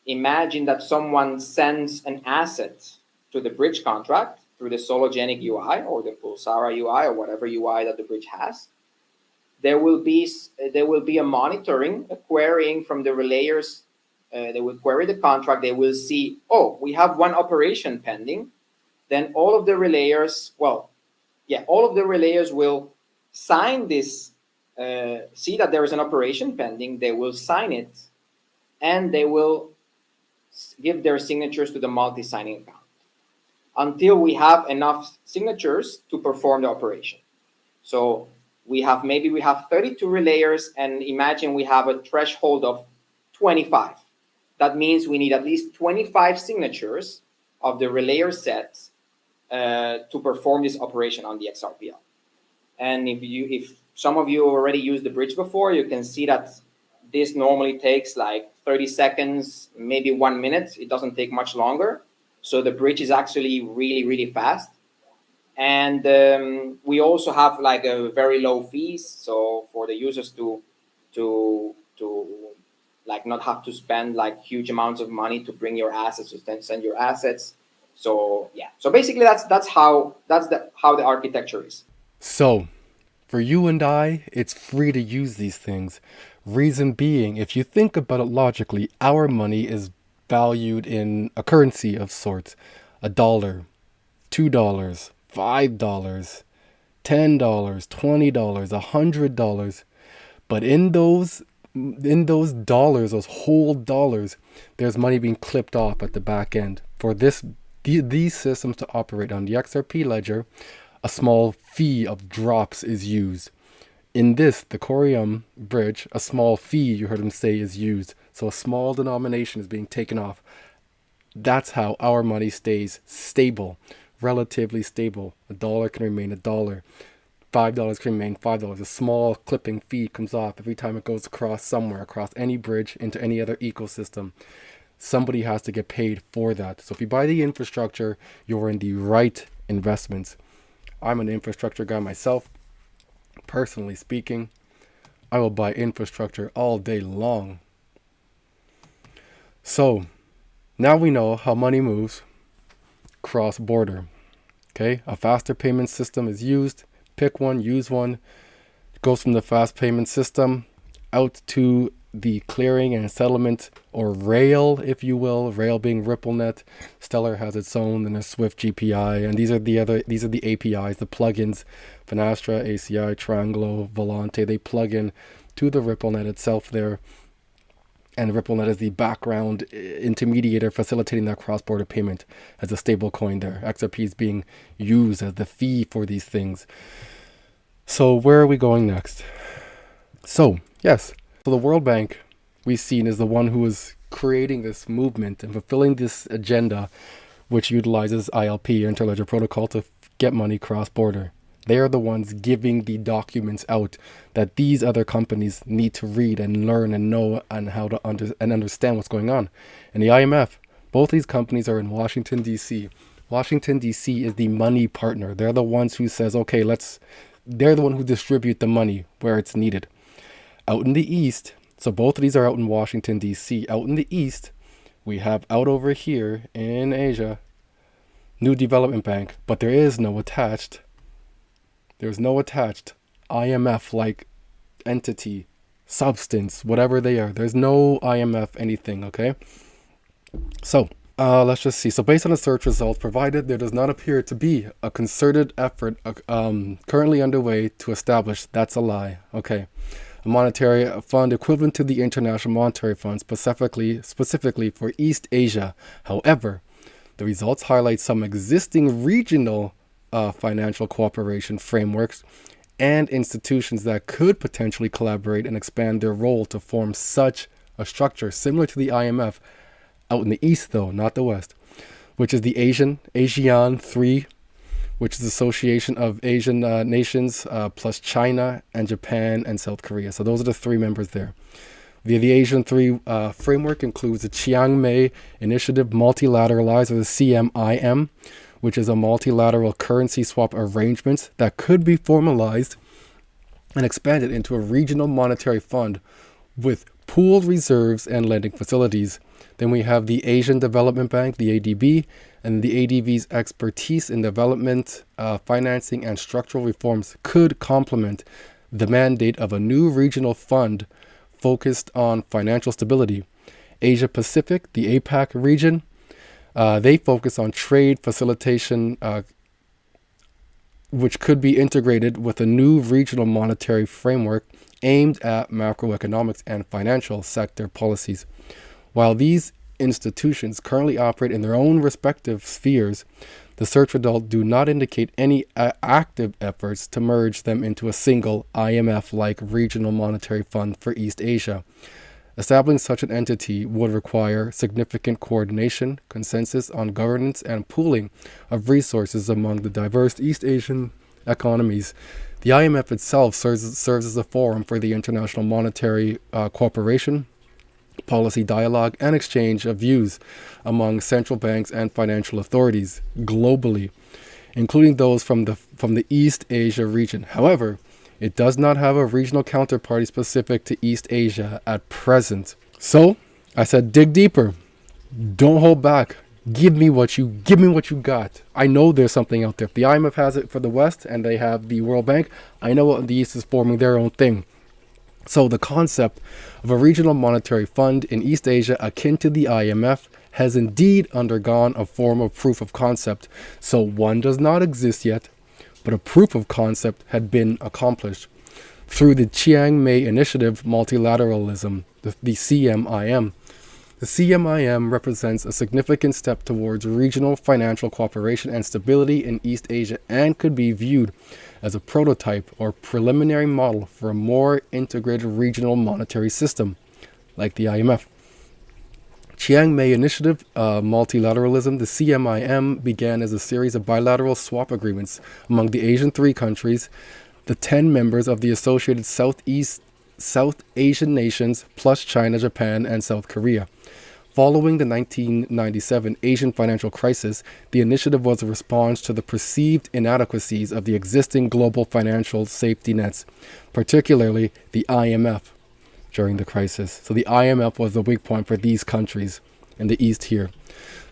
imagine that someone sends an asset to the bridge contract through the Sologenic UI or the Pulsara UI or whatever UI that the bridge has. There will be a monitoring, a querying from the relayers. They will query the contract. They will see, oh, we have one operation pending. Then all of the relayers, all of the relayers will sign this, see that there is an operation pending. They will sign it, and they will give their signatures to the multi-signing account until we have enough signatures to perform the operation. So we have 32 relayers, and imagine we have a threshold of 25. That means we need at least 25 signatures of the relayer set to perform this operation on the XRPL. And if some of you already used the bridge before, you can see that this normally takes like 30 seconds, maybe 1 minute. It doesn't take much longer. So the bridge is actually really, really fast. And we also have like a very low fees. So for the users to like not have to spend like huge amounts of money to bring your assets, to send your assets. So yeah, so basically that's how the architecture is. So for you and I, it's free to use these things. Reason being, if you think about it logically, our money is valued in a currency of sorts. $1, $2, $5, $10, $20, $100. But in those dollars, those whole dollars, there's money being clipped off at the back end. For these systems to operate on the XRP ledger, a small fee of drops is used. In the Corium bridge, a small fee, you heard him say, is used. So a small denomination is being taken off. That's how our money stays stable, relatively stable. A dollar can remain a dollar. $5 can remain $5. A small clipping fee comes off every time it goes across somewhere, across any bridge into any other ecosystem. Somebody has to get paid for that. So if you buy the infrastructure, you're in the right investments. I'm an infrastructure guy myself. Personally speaking, I will buy infrastructure all day long. So now we know how money moves cross-border. Okay, a faster payment system is used. Pick one, use one. It goes from the fast payment system out to the clearing and settlement, or rail, if you will. Rail being RippleNet. Stellar has its own, and a Swift GPI, and these are the APIs, the plugins. Finastra, ACI, Trianglo, Volante. They plug in to the RippleNet itself there. And RippleNet is the background intermediator facilitating that cross-border payment as a stable coin there. XRP is being used as the fee for these things. So where are we going next? So, yes. So the World Bank, we've seen, is the one who is creating this movement and fulfilling this agenda, which utilizes ILP, Interledger Protocol, to get money cross-border. They are the ones giving the documents out that these other companies need to read and learn and know and how to understand what's going on. And the IMF, both these companies are in Washington, D.C. Washington, D.C. is the money partner. They're the ones who says, okay, they're the one who distribute the money where it's needed. Out in the East, so both of these are out in Washington, D.C. Out in the East, we have out over here in Asia, New Development Bank, but there is no attached. There's no attached IMF-like entity, substance, whatever they are. There's no IMF anything, okay? So, let's just see. So based on the search results provided, there does not appear to be a concerted effort currently underway to establish, that's a lie, okay, a monetary fund equivalent to the International Monetary Fund, specifically for East Asia. However, the results highlight some existing regional financial cooperation frameworks and institutions that could potentially collaborate and expand their role to form such a structure similar to the IMF out in the East, though, not the West, which is the ASEAN 3, which is the Association of Asian Nations, plus China and Japan and South Korea. So those are the three members there. The ASEAN 3 framework includes the Chiang Mai Initiative Multilateralized, or the CMIM, which is a multilateral currency swap arrangement that could be formalized and expanded into a regional monetary fund with pooled reserves and lending facilities. Then we have the Asian Development Bank, the ADB, and the ADB's expertise in development, financing, and structural reforms could complement the mandate of a new regional fund focused on financial stability. Asia Pacific, the APAC region, they focus on trade facilitation, which could be integrated with a new regional monetary framework aimed at macroeconomics and financial sector policies. While these institutions currently operate in their own respective spheres, the search results do not indicate any active efforts to merge them into a single IMF-like regional monetary fund for East Asia. Establishing such an entity would require significant coordination, consensus on governance, and pooling of resources among the diverse East Asian economies. The IMF itself serves as a forum for the international monetary cooperation, policy dialogue, and exchange of views among central banks and financial authorities globally, including those from the East Asia region. However, it does not have a regional counterparty specific to East Asia at present. So, I said, dig deeper. Don't hold back. Give me what you got. I know there's something out there. If the IMF has it for the West and they have the World Bank, I know the East is forming their own thing. So the concept of a regional monetary fund in East Asia akin to the IMF has indeed undergone a form of proof of concept. So one does not exist yet, but a proof of concept had been accomplished through the Chiang Mai Initiative Multilateralism, the CMIM. The CMIM represents a significant step towards regional financial cooperation and stability in East Asia and could be viewed as a prototype or preliminary model for a more integrated regional monetary system, like the IMF. Chiang Mai Initiative, multilateralism, the CMIM began as a series of bilateral swap agreements among the Asian 3 countries, the 10 members of the associated South Asian nations, plus China, Japan, and South Korea. Following the 1997 Asian financial crisis, the initiative was a response to the perceived inadequacies of the existing global financial safety nets, particularly the IMF during the crisis. So the IMF was the weak point for these countries in the East here.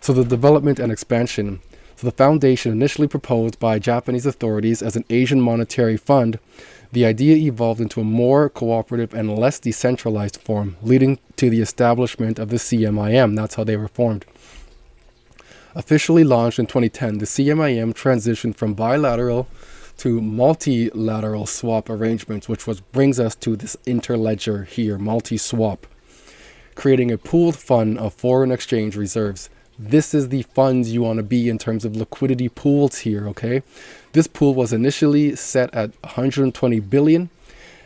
So the development and expansion. So the foundation, initially proposed by Japanese authorities as an Asian monetary fund, the idea evolved into a more cooperative and less decentralized form, leading to the establishment of the CMIM. That's how they were formed. Officially launched in 2010, the CMIM transitioned from bilateral to multilateral swap arrangements, which brings us to this interledger here, multi-swap, creating a pooled fund of foreign exchange reserves. This is the funds you want to be in terms of liquidity pools here, okay? This pool was initially set at 120 billion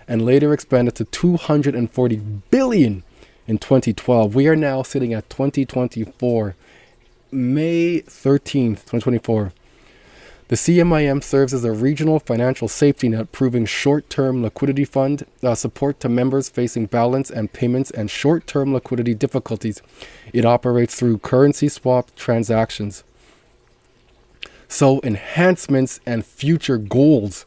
and later expanded to 240 billion in 2012. We are now sitting at 2024, May 13th, 2024. The CMIM serves as a regional financial safety net, proving short-term liquidity fund support to members facing balance and payments and short-term liquidity difficulties. It operates through currency swap transactions. So enhancements and future goals.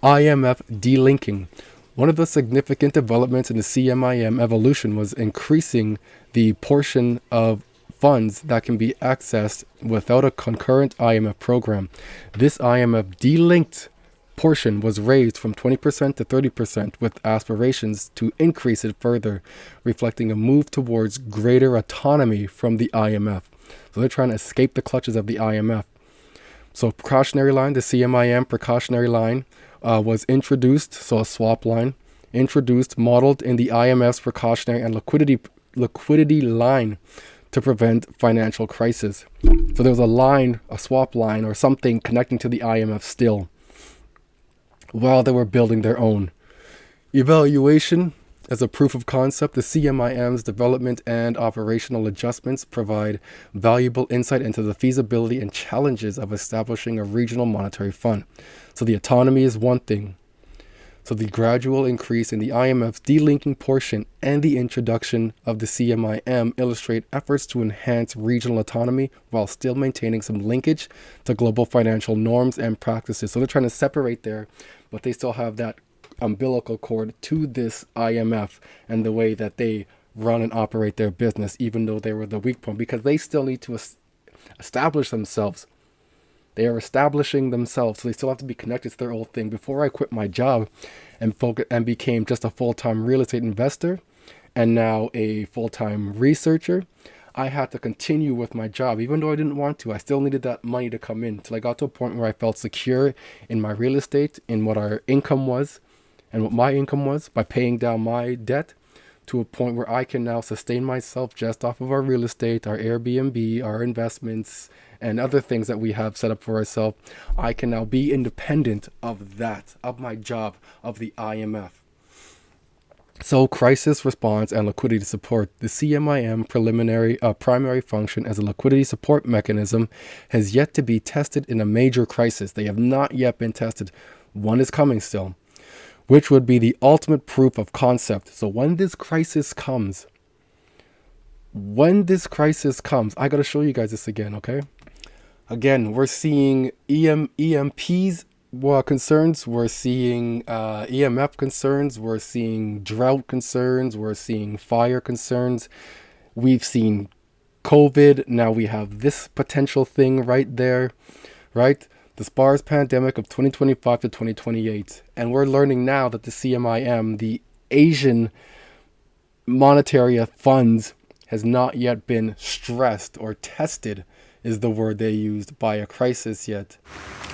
IMF delinking. One of the significant developments in the CMIM evolution was increasing the portion of funds that can be accessed without a concurrent IMF program. This IMF delinked portion was raised from 20% to 30% with aspirations to increase it further, reflecting a move towards greater autonomy from the IMF. So they're trying to escape the clutches of the IMF. So precautionary line, the CMIM precautionary line was introduced, so a swap line, introduced, modeled in the IMF's precautionary and liquidity line to prevent financial crisis. So there was a line, a swap line or something connecting to the IMF still, while they were building their own. Evaluation as a proof of concept, the CMIM's development and operational adjustments provide valuable insight into the feasibility and challenges of establishing a regional monetary fund. So the autonomy is one thing. So the gradual increase in the IMF's delinking portion and the introduction of the CMIM illustrate efforts to enhance regional autonomy while still maintaining some linkage to global financial norms and practices. So they're trying to separate there, but they still have that umbilical cord to this IMF and the way that they run and operate their business, even though they were the weak point, because they still need to establish themselves. They are establishing themselves, so they still have to be connected to their old thing. Before I quit my job and became just a full-time real estate investor and now a full-time researcher, I had to continue with my job, even though I didn't want to. I still needed that money to come in till I got to a point where I felt secure in my real estate, in what our income was and what my income was by paying down my debt, to a point where I can now sustain myself just off of our real estate, our Airbnb, our investments, and other things that we have set up for ourselves. I can now be independent of that, of my job, of the IMF. So crisis response and liquidity support. The CMIM primary function as a liquidity support mechanism has yet to be tested in a major crisis. They have not yet been tested. One is coming still, which would be the ultimate proof of concept. So when this crisis comes, I got to show you guys this again, okay? Again, we're seeing EMPs concerns, we're seeing EMF concerns, we're seeing drought concerns, we're seeing fire concerns, we've seen COVID, now we have this potential thing right there, right? The SPARS pandemic of 2025 to 2028. And we're learning now that the CMIM, the Asian monetary funds, has not yet been stressed or tested, is the word they used, by a crisis yet.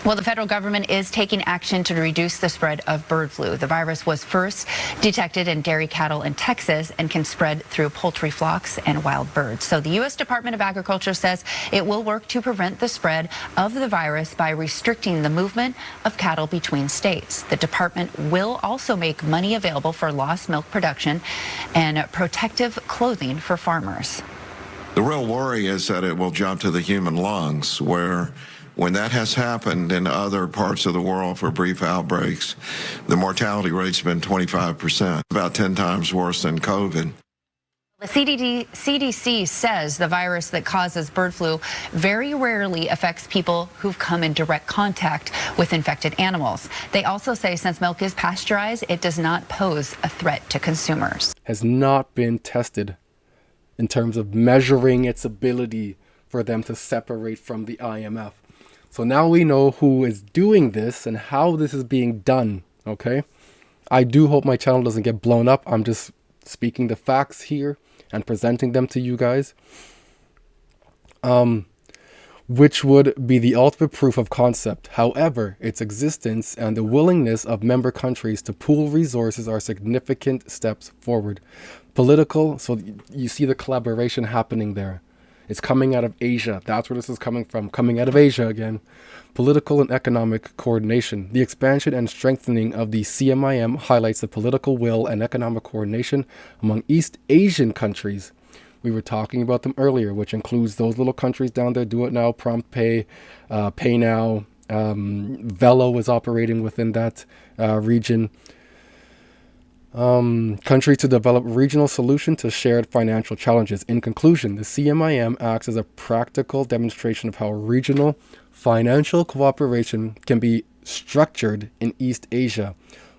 Well, the federal government is taking action to reduce the spread of bird flu. The virus was first detected in dairy cattle in Texas and can spread through poultry flocks and wild birds. So the U.S. Department of Agriculture says it will work to prevent the spread of the virus by restricting the movement of cattle between states. The department will also make money available for lost milk production and protective clothing for farmers. The real worry is that it will jump to the human lungs, where when that has happened in other parts of the world for brief outbreaks, the mortality rate's been 25%, about 10 times worse than COVID. The CDC says the virus that causes bird flu very rarely affects people who've come in direct contact with infected animals. They also say since milk is pasteurized, it does not pose a threat to consumers. Has not been tested in terms of measuring its ability for them to separate from the IMF. So now we know who is doing this and how this is being done, okay? I do hope my channel doesn't get blown up. I'm just speaking the facts here and presenting them to you guys, which would be the ultimate proof of concept. However, its existence and the willingness of member countries to pool resources are significant steps forward. Political, so you see the collaboration happening there. It's coming out of Asia. That's where this is coming from, coming out of Asia again. Political and economic coordination. The expansion and strengthening of the CMIM highlights the political will and economic coordination among East Asian countries. We were talking about them earlier, which includes those little countries down there, Do It Now, Prompt Pay, Pay Now. Velo is operating within that region. Countries to develop regional solution to shared financial challenges. In conclusion, the CMIM acts as a practical demonstration of how regional financial cooperation can be structured in East Asia.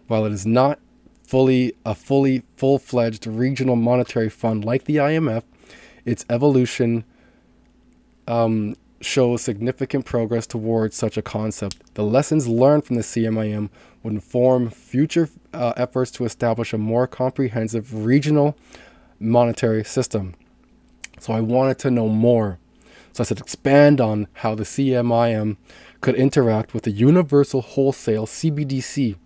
While it is not full-fledged regional monetary fund like the IMF, its evolution shows significant progress towards such a concept. The lessons learned from the CMIM would inform future efforts to establish a more comprehensive regional monetary system. So I wanted to know more. So I said expand on how the CMIM could interact with the universal wholesale CBDC,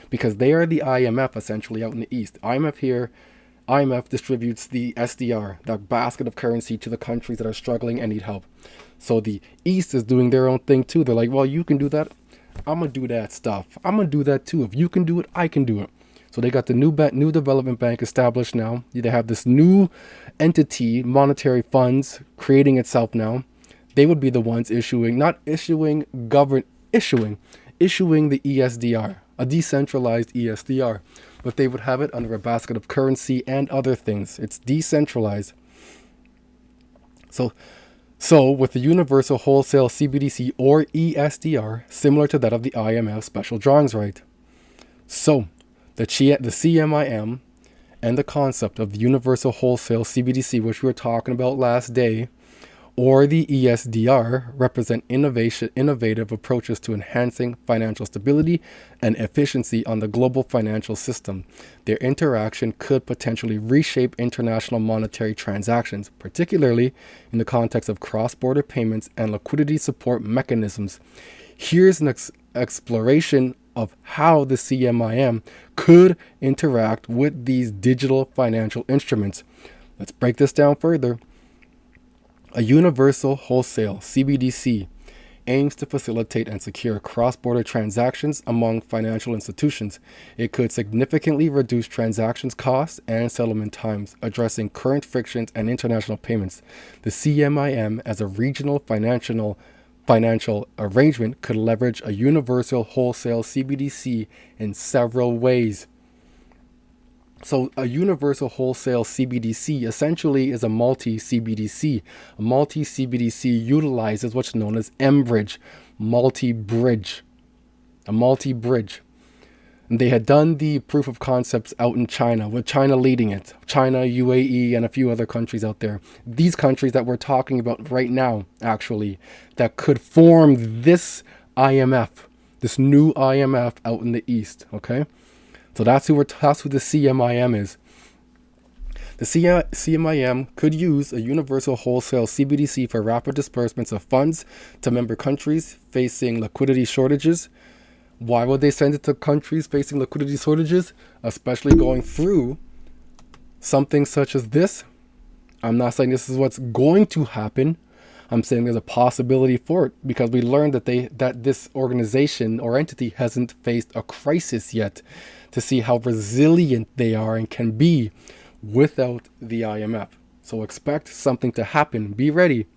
because they are the IMF essentially out in the East. IMF distributes the SDR, the basket of currency, to the countries that are struggling and need help. So the East is doing their own thing too. They're like, well, you can do that. I'm going to do that stuff. I'm going to do that too. If you can do it, I can do it. So they got the new development bank established now. They have this new entity, monetary funds, creating itself now. They would be the ones issuing the ESDR, a decentralized ESDR. But they would have it under a basket of currency and other things. It's decentralized. So with the Universal Wholesale CBDC or ESDR, similar to that of the IMF special drawings right. So the CMIM and the concept of the Universal Wholesale CBDC, which we were talking about last day, or the ESDR, represent innovative approaches to enhancing financial stability and efficiency on the global financial system. Their interaction could potentially reshape international monetary transactions, particularly in the context of cross-border payments and liquidity support mechanisms. Here's an exploration of how the CMIM could interact with these digital financial instruments. Let's break this down further. A universal wholesale CBDC aims to facilitate and secure cross-border transactions among financial institutions. It could significantly reduce transactions costs and settlement times, addressing current frictions and international payments. The CMIM, as a regional financial arrangement, could leverage a universal wholesale CBDC in several ways. So a universal wholesale CBDC essentially is a multi-CBDC. A multi-CBDC utilizes what's known as M-bridge, multi-bridge, a multi-bridge. And they had done the proof of concepts out in China, with China leading it. China, UAE, and a few other countries out there. These countries that we're talking about right now, actually, that could form this IMF, this new IMF out in the East, okay? So that's who the CMIM is. The CMIM could use a universal wholesale CBDC for rapid disbursements of funds to member countries facing liquidity shortages. Why would they send it to countries facing liquidity shortages, especially going through something such as this? I'm not saying this is what's going to happen. I'm saying there's a possibility for it, because we learned that this organization or entity hasn't faced a crisis yet, to see how resilient they are and can be without the IMF. So expect something to happen. Be ready.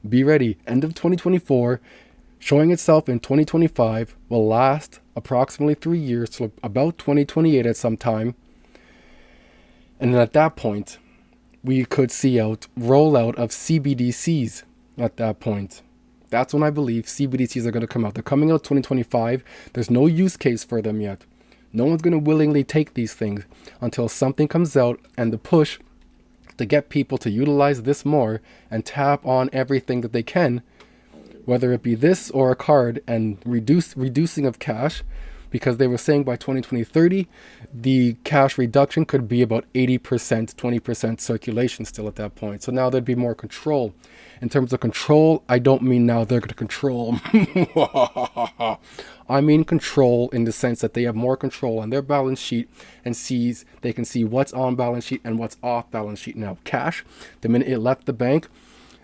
Be ready. End of 2024, showing itself in 2025, will last approximately 3 years, so about 2028 at some time. And then at that point, we could see rollout of CBDCs at that point. That's when I believe CBDCs are going to come out. They're coming out 2025. There's no use case for them yet. No one's going to willingly take these things until something comes out, and the push to get people to utilize this more and tap on everything that they can, whether it be this or a card, and reducing of cash, because they were saying by 2030, the cash reduction could be about 80%, 20% circulation still at that point. So now there'd be more control. In terms of control, I don't mean now they're going to control. I mean control in the sense that they have more control on their balance sheet, and they can see what's on balance sheet and what's off balance sheet. Now, cash, the minute it left the bank,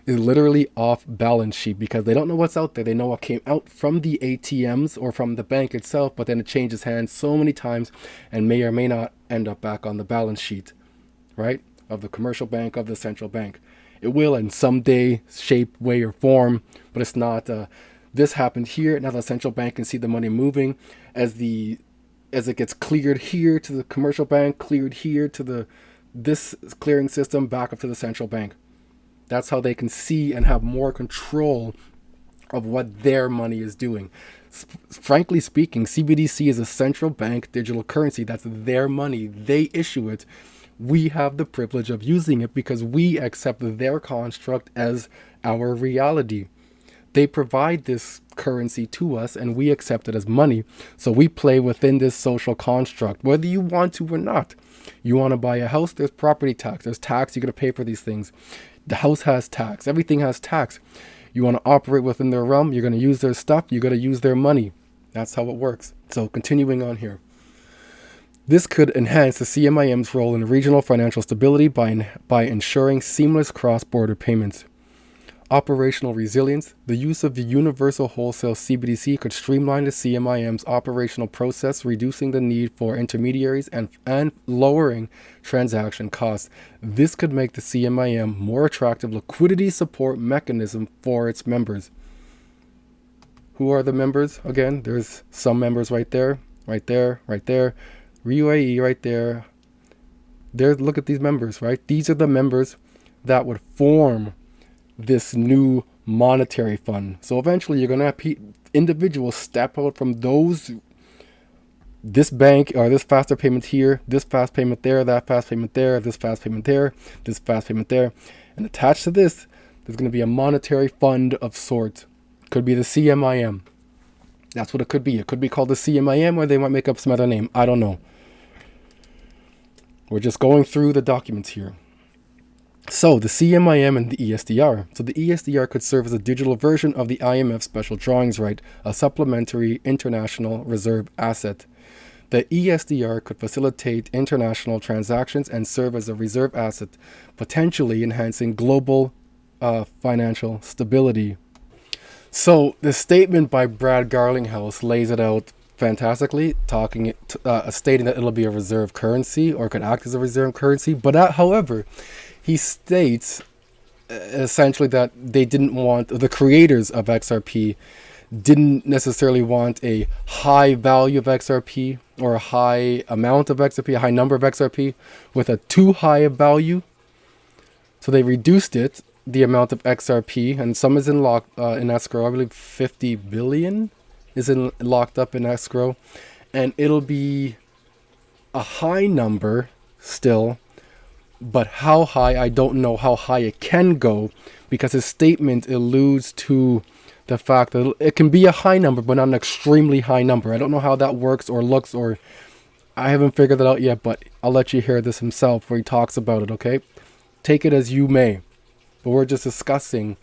is literally off balance sheet, because they don't know what's out there. They know what came out from the ATMs or from the bank itself, but then it changes hands so many times and may or may not end up back on the balance sheet, right? Of the commercial bank, of the central bank. It will in some day, shape, way, or form, but it's not. This happened here. Now the central bank can see the money moving as it gets cleared here to the commercial bank, cleared here to this clearing system, back up to the central bank. That's how they can see and have more control of what their money is doing. Frankly speaking, CBDC is a central bank digital currency. That's their money. They issue it. We have the privilege of using it because we accept their construct as our reality. They provide this currency to us and we accept it as money. So we play within this social construct, whether you want to or not. You want to buy a house, there's property tax. There's tax, you're going to pay for these things. The house has tax. Everything has tax. You want to operate within their realm, you're going to use their stuff, you got to use their money. That's how it works. So continuing on here. This could enhance the CMIM's role in regional financial stability by ensuring seamless cross-border payments. Operational resilience. The use of the universal wholesale CBDC could streamline the CMIM's operational process, reducing the need for intermediaries and lowering transaction costs. This could make the CMIM more attractive liquidity support mechanism for its members. Who are the members? Again, there's some members right there, right there, right there. UAE right there. Look at these members, right? These are the members that would form this new monetary fund. So eventually you're going to have individuals step out from this bank or this faster payment here, this fast payment there, that fast payment there, this fast payment there, this fast payment there. And attached to this, there's going to be a monetary fund of sorts. Could be the CMIM. That's what it could be. It could be called the CMIM, or they might make up some other name. I don't know. We're just going through the documents here. So the CMIM and the ESDR. So the ESDR could serve as a digital version of the IMF special drawings right, a supplementary international reserve asset. The ESDR could facilitate international transactions and serve as a reserve asset, potentially enhancing global financial stability. So the statement by Brad Garlinghouse lays it out fantastically, stating that it'll be a reserve currency or could act as a reserve currency. But however, he states essentially that the creators of XRP didn't necessarily want a high value of XRP or a high amount of XRP, a high number of XRP with a too high a value. So they reduced the amount of XRP, and some is in escrow. I believe 50 billion is locked up in escrow, and it'll be a high number still, but how high, I don't know how high it can go, because his statement alludes to the fact that it can be a high number, but not an extremely high number. I don't know how that works or looks, or I haven't figured that out yet, but I'll let you hear this himself where he talks about it, okay? Take it as you may. But we're just discussing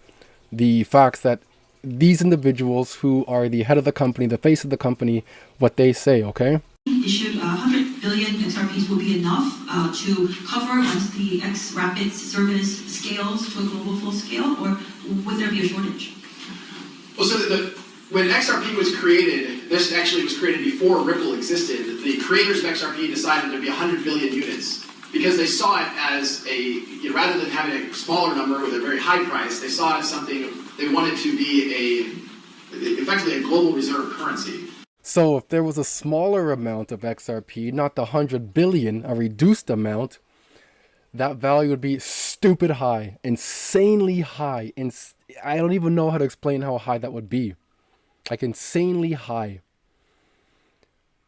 the facts that these individuals who are the head of the company, the face of the company, what they say, okay? Issued 100 billion XRPs will be enough to cover once the X-Rapid service scales to a global full scale, or would there be a shortage? Well, so when XRP was created, this actually was created before Ripple existed. The creators of XRP decided there'd be 100 billion units. because they saw it as rather than having a smaller number with a very high price, they saw it as something they wanted to be effectively a global reserve currency. So if there was a smaller amount of XRP, not the 100 billion, a reduced amount, that value would be stupid high, insanely high. I don't even know how to explain how high that would be. Like insanely high.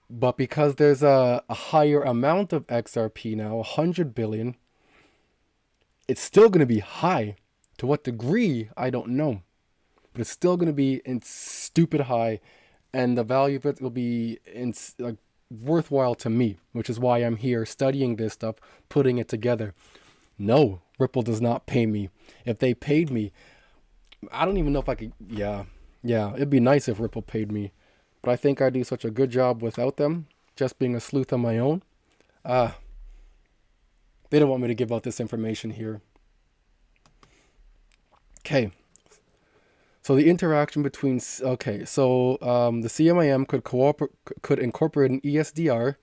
But because there's a higher amount of XRP now, 100 billion, it's still going to be high. To what degree, I don't know. But it's still going to be stupid high. And the value of it will be worthwhile to me, which is why I'm here studying this stuff, putting it together. No, Ripple does not pay me. If they paid me, I don't even know if I could. Yeah, it'd be nice if Ripple paid me. But I think I do such a good job without them, just being a sleuth on my own. They don't want me to give out this information here. Okay. So the interaction between, the CMIM could incorporate an ESDR,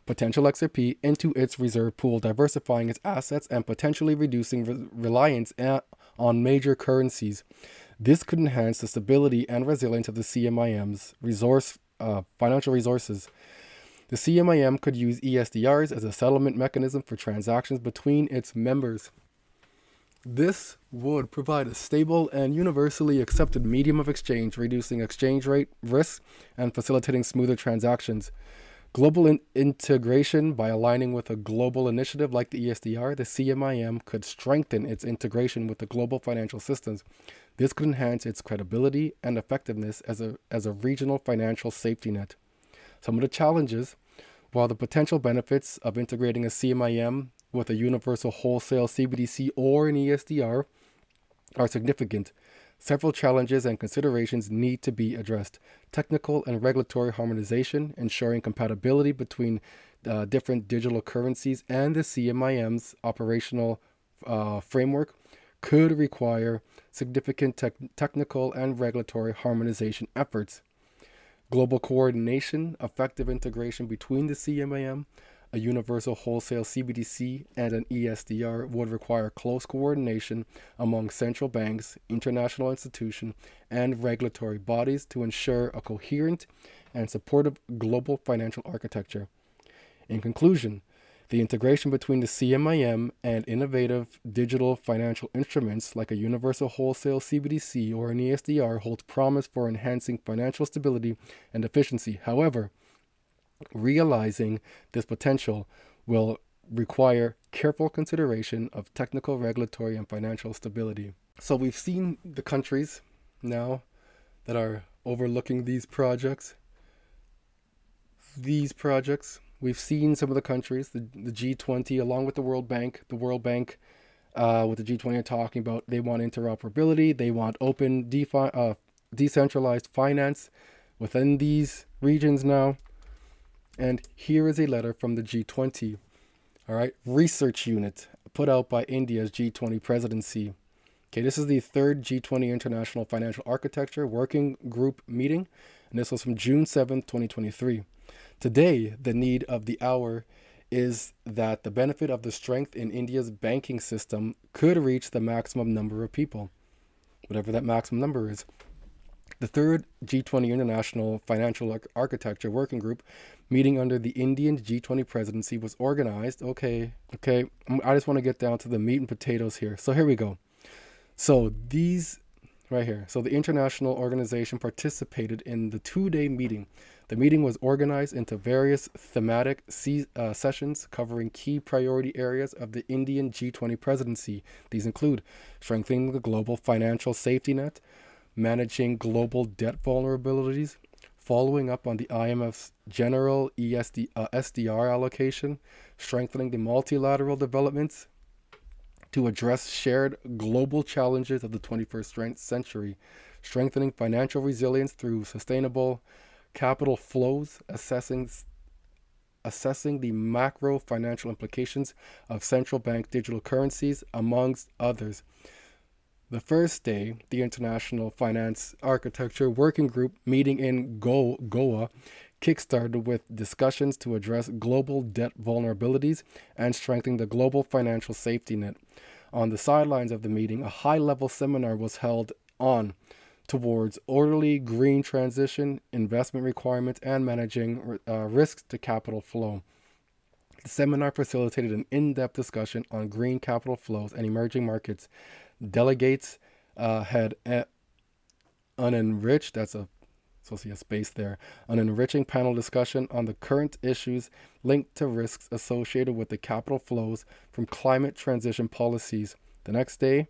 potential XRP, into its reserve pool, diversifying its assets and potentially reducing reliance on major currencies. This could enhance the stability and resilience of the CMIM's financial resources. The CMIM could use ESDRs as a settlement mechanism for transactions between its members. This would provide a stable and universally accepted medium of exchange, reducing exchange rate risks and facilitating smoother transactions. Global integration. By aligning with a global initiative like the ESDR, the CMIM could strengthen its integration with the global financial systems. This could enhance its credibility and effectiveness as a regional financial safety net. Some of the challenges, while the potential benefits of integrating a CMIM with a universal wholesale CBDC or an ESDR are significant, several challenges and considerations need to be addressed. Technical and regulatory harmonization, ensuring compatibility between different digital currencies and the CMIM's operational framework could require significant technical and regulatory harmonization efforts. Global coordination, effective integration between the CMIM, a universal wholesale CBDC, and an ESDR would require close coordination among central banks, international institutions, and regulatory bodies to ensure a coherent and supportive global financial architecture. In conclusion, the integration between the CMIM and innovative digital financial instruments like a universal wholesale CBDC or an ESDR holds promise for enhancing financial stability and efficiency. However, realizing this potential will require careful consideration of technical, regulatory, and financial stability. So we've seen the countries now that are overlooking these projects. We've seen some of the countries, the G20, along with the World Bank. The World Bank with the G20 are talking about they want interoperability, they want open, decentralized finance within these regions now. And here is a letter from the G20, all right, research unit put out by India's G20 presidency. Okay, this is the third G20 International Financial Architecture Working Group meeting, and this was from June 7th, 2023. Today, the need of the hour is that the benefit of the strength in India's banking system could reach the maximum number of people, whatever that maximum number is. The third G20 International Financial Architecture Working Group meeting under the Indian G20 presidency was organized. Okay. I just want to get down to the meat and potatoes here. So here we go. So these right here. So the international organization participated in the 2-day meeting. The meeting was organized into various thematic sessions covering key priority areas of the Indian G20 presidency. These include strengthening the global financial safety net, managing global debt vulnerabilities, following up on the IMF's general SDR allocation, strengthening the multilateral developments to address shared global challenges of the 21st century, strengthening financial resilience through sustainable capital flows, assessing the macro financial implications of central bank digital currencies, amongst others. The first day, the International Finance Architecture Working Group meeting in Goa kickstarted with discussions to address global debt vulnerabilities and strengthen the global financial safety net. On the sidelines of the meeting, a high-level seminar was held on towards orderly green transition, investment requirements, and managing risks to capital flow. The seminar facilitated an in-depth discussion on green capital flows and emerging markets. Delegates had unenriched, an enriching panel discussion on the current issues linked to risks associated with the capital flows from climate transition policies. The next day,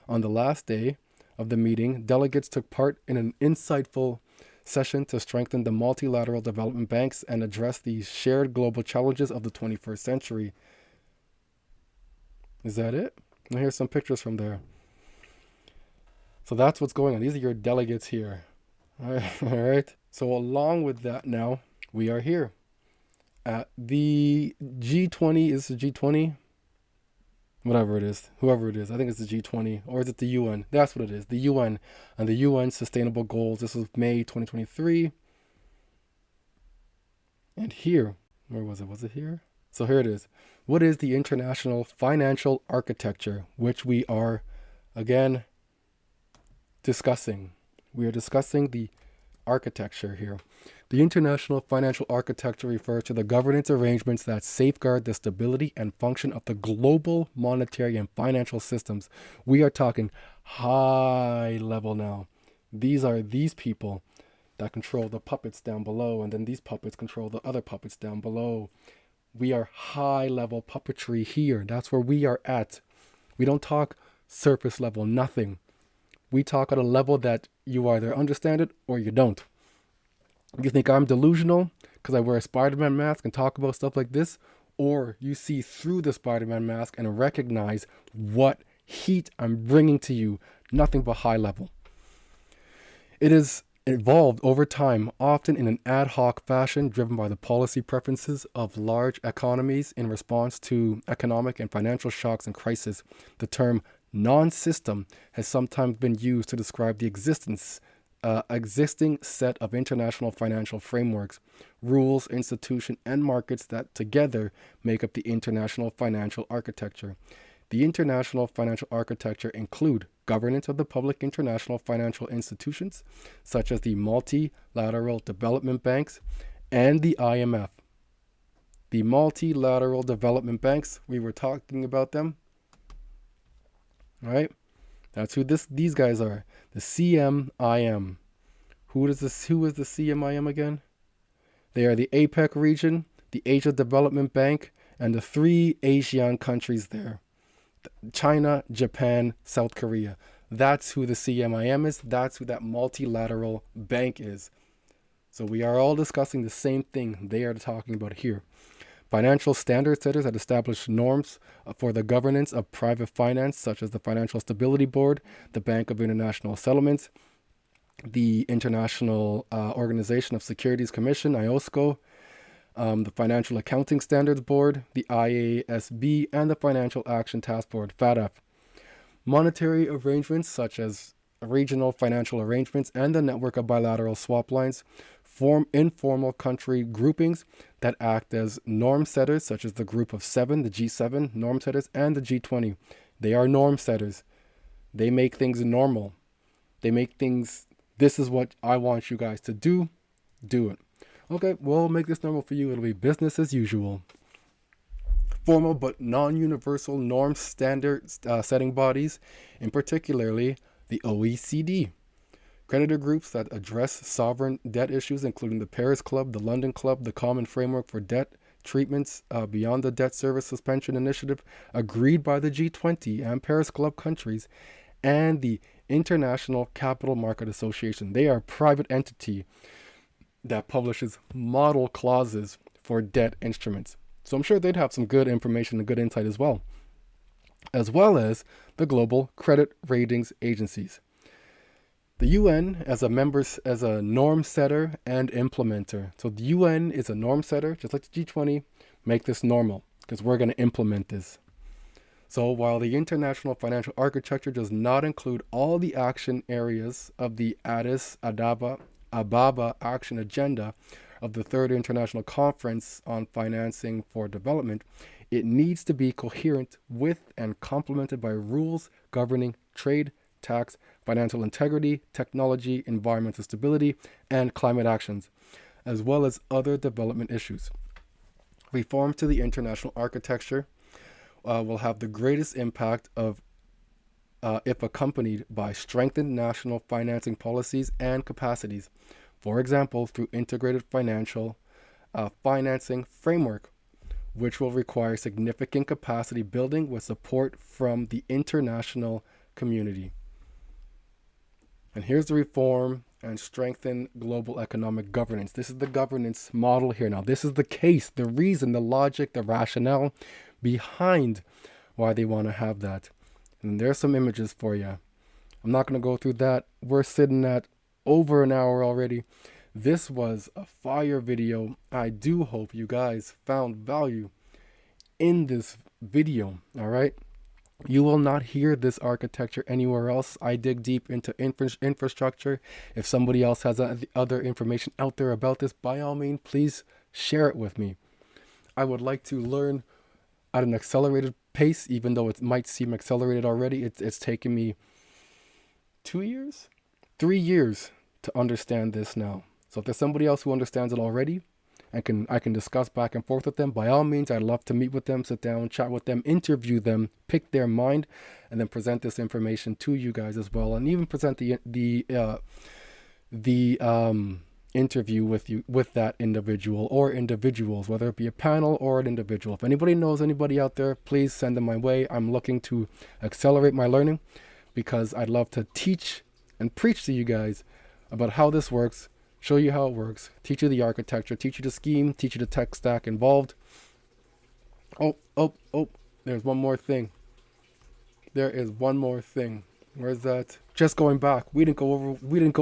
on the last day of the meeting, delegates took part in an insightful session to strengthen the multilateral development banks and address the shared global challenges of the 21st century. Is that it? Now here's some pictures from there. So that's what's going on. These are your delegates here. All right. So along with that now, we are here at the G20. Is the G20? Whatever it is, whoever it is, I think it's the G20, or is it the UN? That's what it is, the UN and the UN Sustainable Goals. This was May 2023. And here, where was it? Was it here? So here it is. What is the international financial architecture, which we are, again, discussing? We are discussing the architecture here. The international financial architecture refers to the governance arrangements that safeguard the stability and function of the global monetary and financial systems. We are talking high level now. These are these people that control the puppets down below, and then these puppets control the other puppets down below. We are high level puppetry here. That's where we are at. We don't talk surface level, nothing. We talk at a level that you either understand it or you don't. You think I'm delusional because I wear a Spider-Man mask and talk about stuff like this, or you see through the Spider-Man mask and recognize what heat I'm bringing to you, nothing but high level. It is evolved over time, often in an ad hoc fashion driven by the policy preferences of large economies in response to economic and financial shocks and crises. The term non-system has sometimes been used to describe the existing set of international financial frameworks, rules, institutions, and markets that together make up the international financial architecture. The international financial architecture include governance of the public international financial institutions, such as the multilateral development banks and the IMF. The multilateral development banks, we were talking about them. Right? That's who these guys are. The CMIM. Who is the CMIM again? They are the APEC region, the Asia Development Bank, and the 3 Asian countries there. China, Japan, South Korea. That's who the CMIM is. That's who that multilateral bank is. So we are all discussing the same thing they are talking about here. Financial standard setters that establish norms for the governance of private finance, such as the Financial Stability Board, the Bank of International Settlements, the International Organization of Securities Commission, IOSCO, the Financial Accounting Standards Board, the IASB, and the Financial Action Task Board, FATF. Monetary arrangements, such as regional financial arrangements and the network of bilateral swap lines, form informal country groupings that act as norm setters, such as the Group of 7, the G7 norm setters, and the G20. They are norm setters. They make things normal. They make things, this is what I want you guys to do it. Okay, we'll make this normal for you. It'll be business as usual. Formal but non-universal norm standard setting bodies, in particularly the OECD. Creditor groups that address sovereign debt issues, including the Paris Club, the London Club, the Common Framework for Debt Treatments Beyond the Debt Service Suspension Initiative, agreed by the G20 and Paris Club countries, and the International Capital Market Association. They are a private entity that publishes model clauses for debt instruments. So I'm sure they'd have some good information and good insight as well as the global credit ratings agencies. The UN as a norm setter and implementer. So the UN is a norm setter, just like the G20. Make this normal because we're going to implement this. So while the international financial architecture does not include all the action areas of the Addis Ababa action agenda, of the Third International Conference on Financing for Development, it needs to be coherent with and complemented by rules governing trade, tax, financial integrity, technology, environmental stability, and climate actions, as well as other development issues. Reform to the international architecture will have the greatest impact if accompanied by strengthened national financing policies and capacities. For example, through integrated financial financing framework, which will require significant capacity building with support from the international community. And here's the reform and strengthen global economic governance. This is the governance model here. Now, this is the case, the reason, the logic, the rationale behind why they want to have that. And there's some images for you. I'm not going to go through that. We're sitting at over an hour already. This was a fire video. I do hope you guys found value in this video, all right? You will not hear this architecture anywhere else. I dig deep into infrastructure. If somebody else has other information out there about this, by all means, please share it with me. I would like to learn at an accelerated pace, even though it might seem accelerated already. It's taken me 3 years to understand this now. So if there's somebody else who understands it already, I can discuss back and forth with them, by all means, I'd love to meet with them, sit down, chat with them, interview them, pick their mind, and then present this information to you guys as well, and even present the interview with that individual or individuals, whether it be a panel or an individual. If anybody knows anybody out there, please send them my way. I'm looking to accelerate my learning because I'd love to teach and preach to you guys about how this works, show you how it works, teach you the architecture, teach you the scheme, teach you the tech stack involved. Oh, there's one more thing. There is one more thing. Where's that? Just going back, we didn't go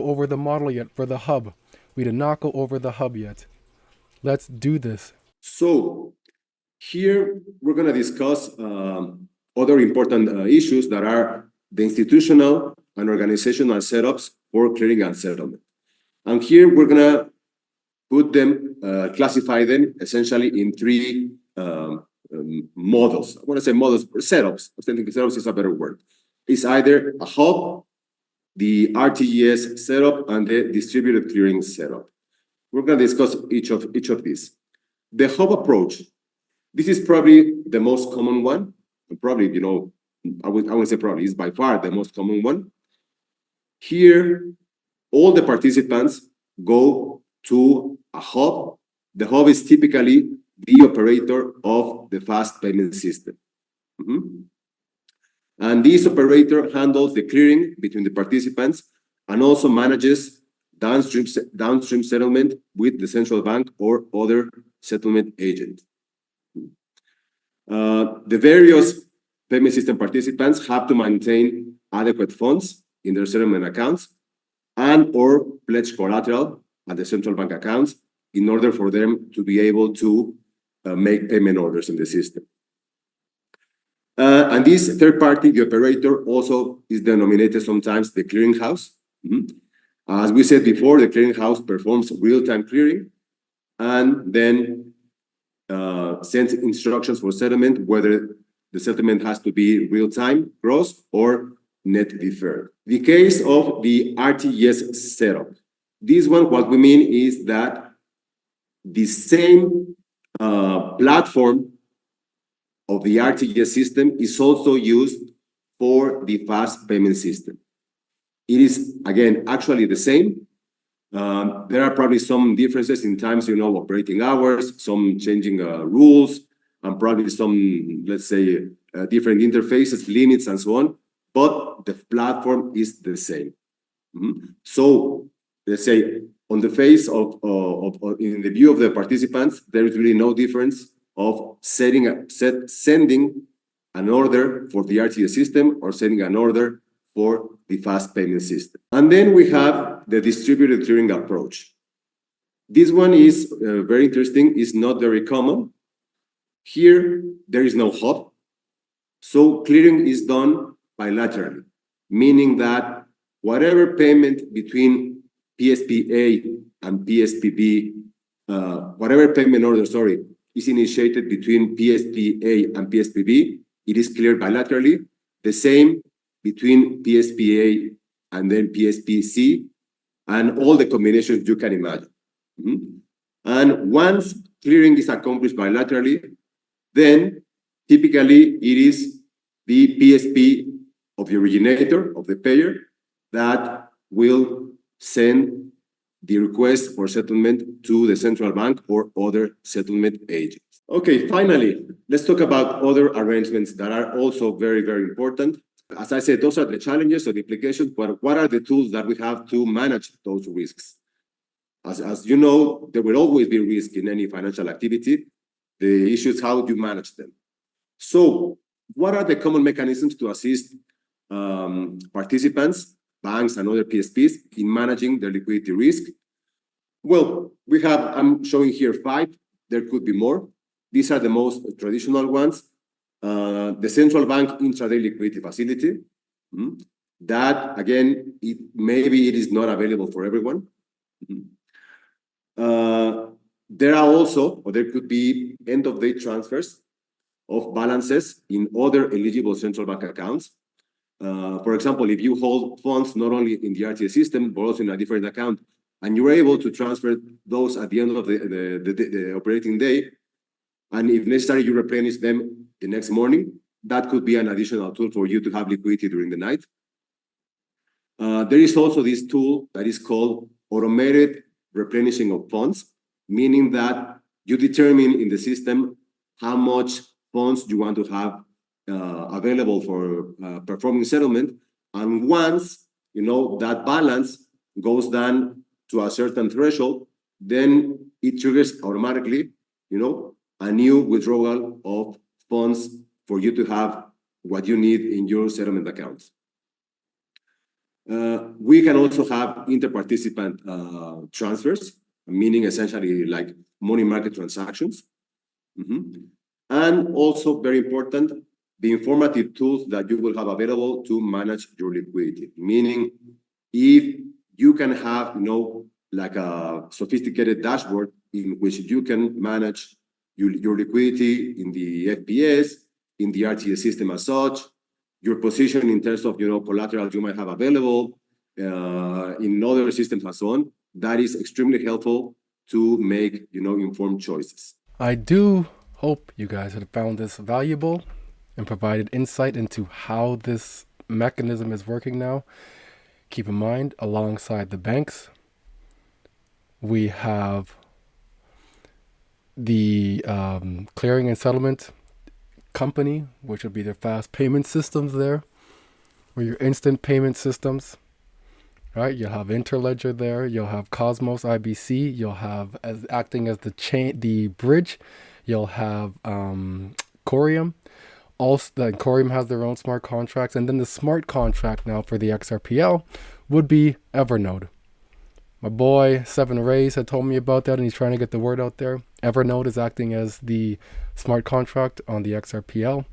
over the model yet for the hub. We did not go over the hub yet. Let's do this. So here we're going to discuss other important issues that are the institutional and organizational setups for clearing and settlement. And here we're going to put them, classify them essentially in three models. I want to say models, setups. I think setups is a better word. It's either a hub, the RTGS setup, and the distributed clearing setup. We're going to discuss each of these. The hub approach. This is probably the most common one. Probably, I would say probably is by far the most common one. Here, all the participants go to a hub. The hub is typically the operator of the fast payment system. And this operator handles the clearing between the participants and also manages downstream settlement with the central bank or other settlement agent. The various payment system participants have to maintain adequate funds in their settlement accounts and or pledge collateral at the central bank accounts in order for them to be able to make payment orders in the system. And this third party, the operator, also is denominated sometimes the clearinghouse. As we said before, the clearinghouse performs real-time clearing and then sends instructions for settlement, whether the settlement has to be real-time, gross, or net deferred. The case of the RTGS setup. This one, what we mean is that the same platform of the RTGS system is also used for the fast payment system. It is, again, actually the same. There are probably some differences in times, operating hours, some changing rules, and probably some, let's say, different interfaces, limits, and so on. But the platform is the same. So, let's say, on the face of in the view of the participants, there is really no difference of sending an order for the RTGS system or sending an order for the fast payment system. And then we have the distributed clearing approach. This one is very interesting. It's not very common. Here, there is no hub. So clearing is done bilaterally, meaning that whatever payment between PSPA and PSPB whatever payment order, is initiated between PSPA and PSPB, it is cleared bilaterally. The same between PSPA and then PSPC, and all the combinations you can imagine. And once clearing is accomplished bilaterally, then typically it is the PSP of the originator, of the payer, that will send the request for settlement to the central bank or other settlement agents. Okay, finally, let's talk about other arrangements that are also very, very important. As I said, those are the challenges or the implications, but what are the tools that we have to manage those risks? As you know, there will always be risk in any financial activity. The issue is how do you manage them? So what are the common mechanisms to assist participants, banks, and other PSPs in managing their liquidity risk? Well, I'm showing here 5. There could be more. These are the most traditional ones. The central bank intraday liquidity facility. That, again, maybe it is not available for everyone. There are also, or there could be end-of-day transfers of balances in other eligible central bank accounts. For example, if you hold funds not only in the RTA system, but also in a different account, and you're able to transfer those at the end of the operating day, and if necessary, you replenish them the next morning, that could be an additional tool for you to have liquidity during the night. There is also this tool that is called automated replenishing of funds, meaning that you determine in the system how much funds you want to have available for performing settlement. And once that balance goes down to a certain threshold, then it triggers automatically, a new withdrawal of funds for you to have what you need in your settlement accounts. We can also have inter-participant transfers, meaning essentially like money market transactions. And also very important, the informative tools that you will have available to manage your liquidity, meaning if you can have, like a sophisticated dashboard in which you can manage your liquidity in the FPS, in the RTA system as such, your position in terms of, collateral you might have available in other systems and so on. That is extremely helpful to make, informed choices. I do hope you guys have found this valuable and provided insight into how this mechanism is working now. Keep in mind, alongside the banks, we have the clearing and settlement company, which would be their fast payment systems there, or your instant payment systems. Right, you'll have Interledger there. You'll have Cosmos IBC. You'll have acting as the bridge. You'll have Corium. Also, Corium has their own smart contracts, and then the smart contract now for the XRPL would be Evernote. My boy Seven Rays had told me about that, and he's trying to get the word out there. Evernote is acting as the smart contract on the XRPL.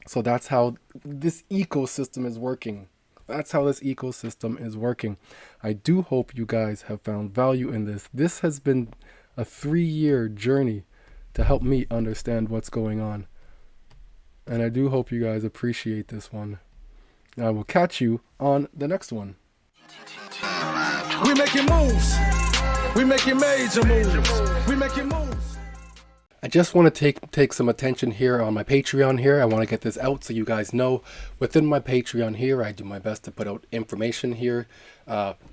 So that's how this ecosystem is working. I do hope you guys have found value in this. This has been a 3-year journey to help me understand what's going on. And I do hope you guys appreciate this one. I will catch you on the next one. We making moves. We making major moves. We making moves. I just want to take some attention here on my Patreon here. I want to get this out so you guys know. Within my Patreon here, I do my best to put out information here,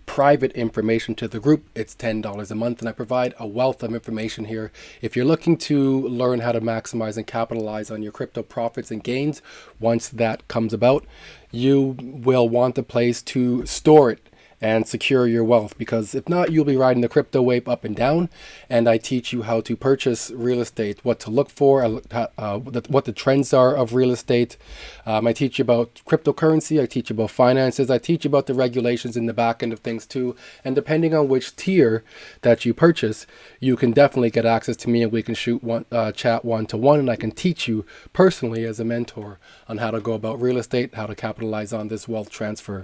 private information to the group. It's $10 a month, and I provide a wealth of information here. If you're looking to learn how to maximize and capitalize on your crypto profits and gains, once that comes about, you will want a place to store it and secure your wealth, because if not, you'll be riding the crypto wave up and down. And I teach you how to purchase real estate, what to look for, what the trends are of real estate. I teach you about cryptocurrency. I teach you about finances. I teach you about the regulations in the back end of things too. And depending on which tier that you purchase, you can definitely get access to me, and we can chat one-to-one, and I can teach you personally as a mentor on how to go about real estate, how to capitalize on this wealth transfer.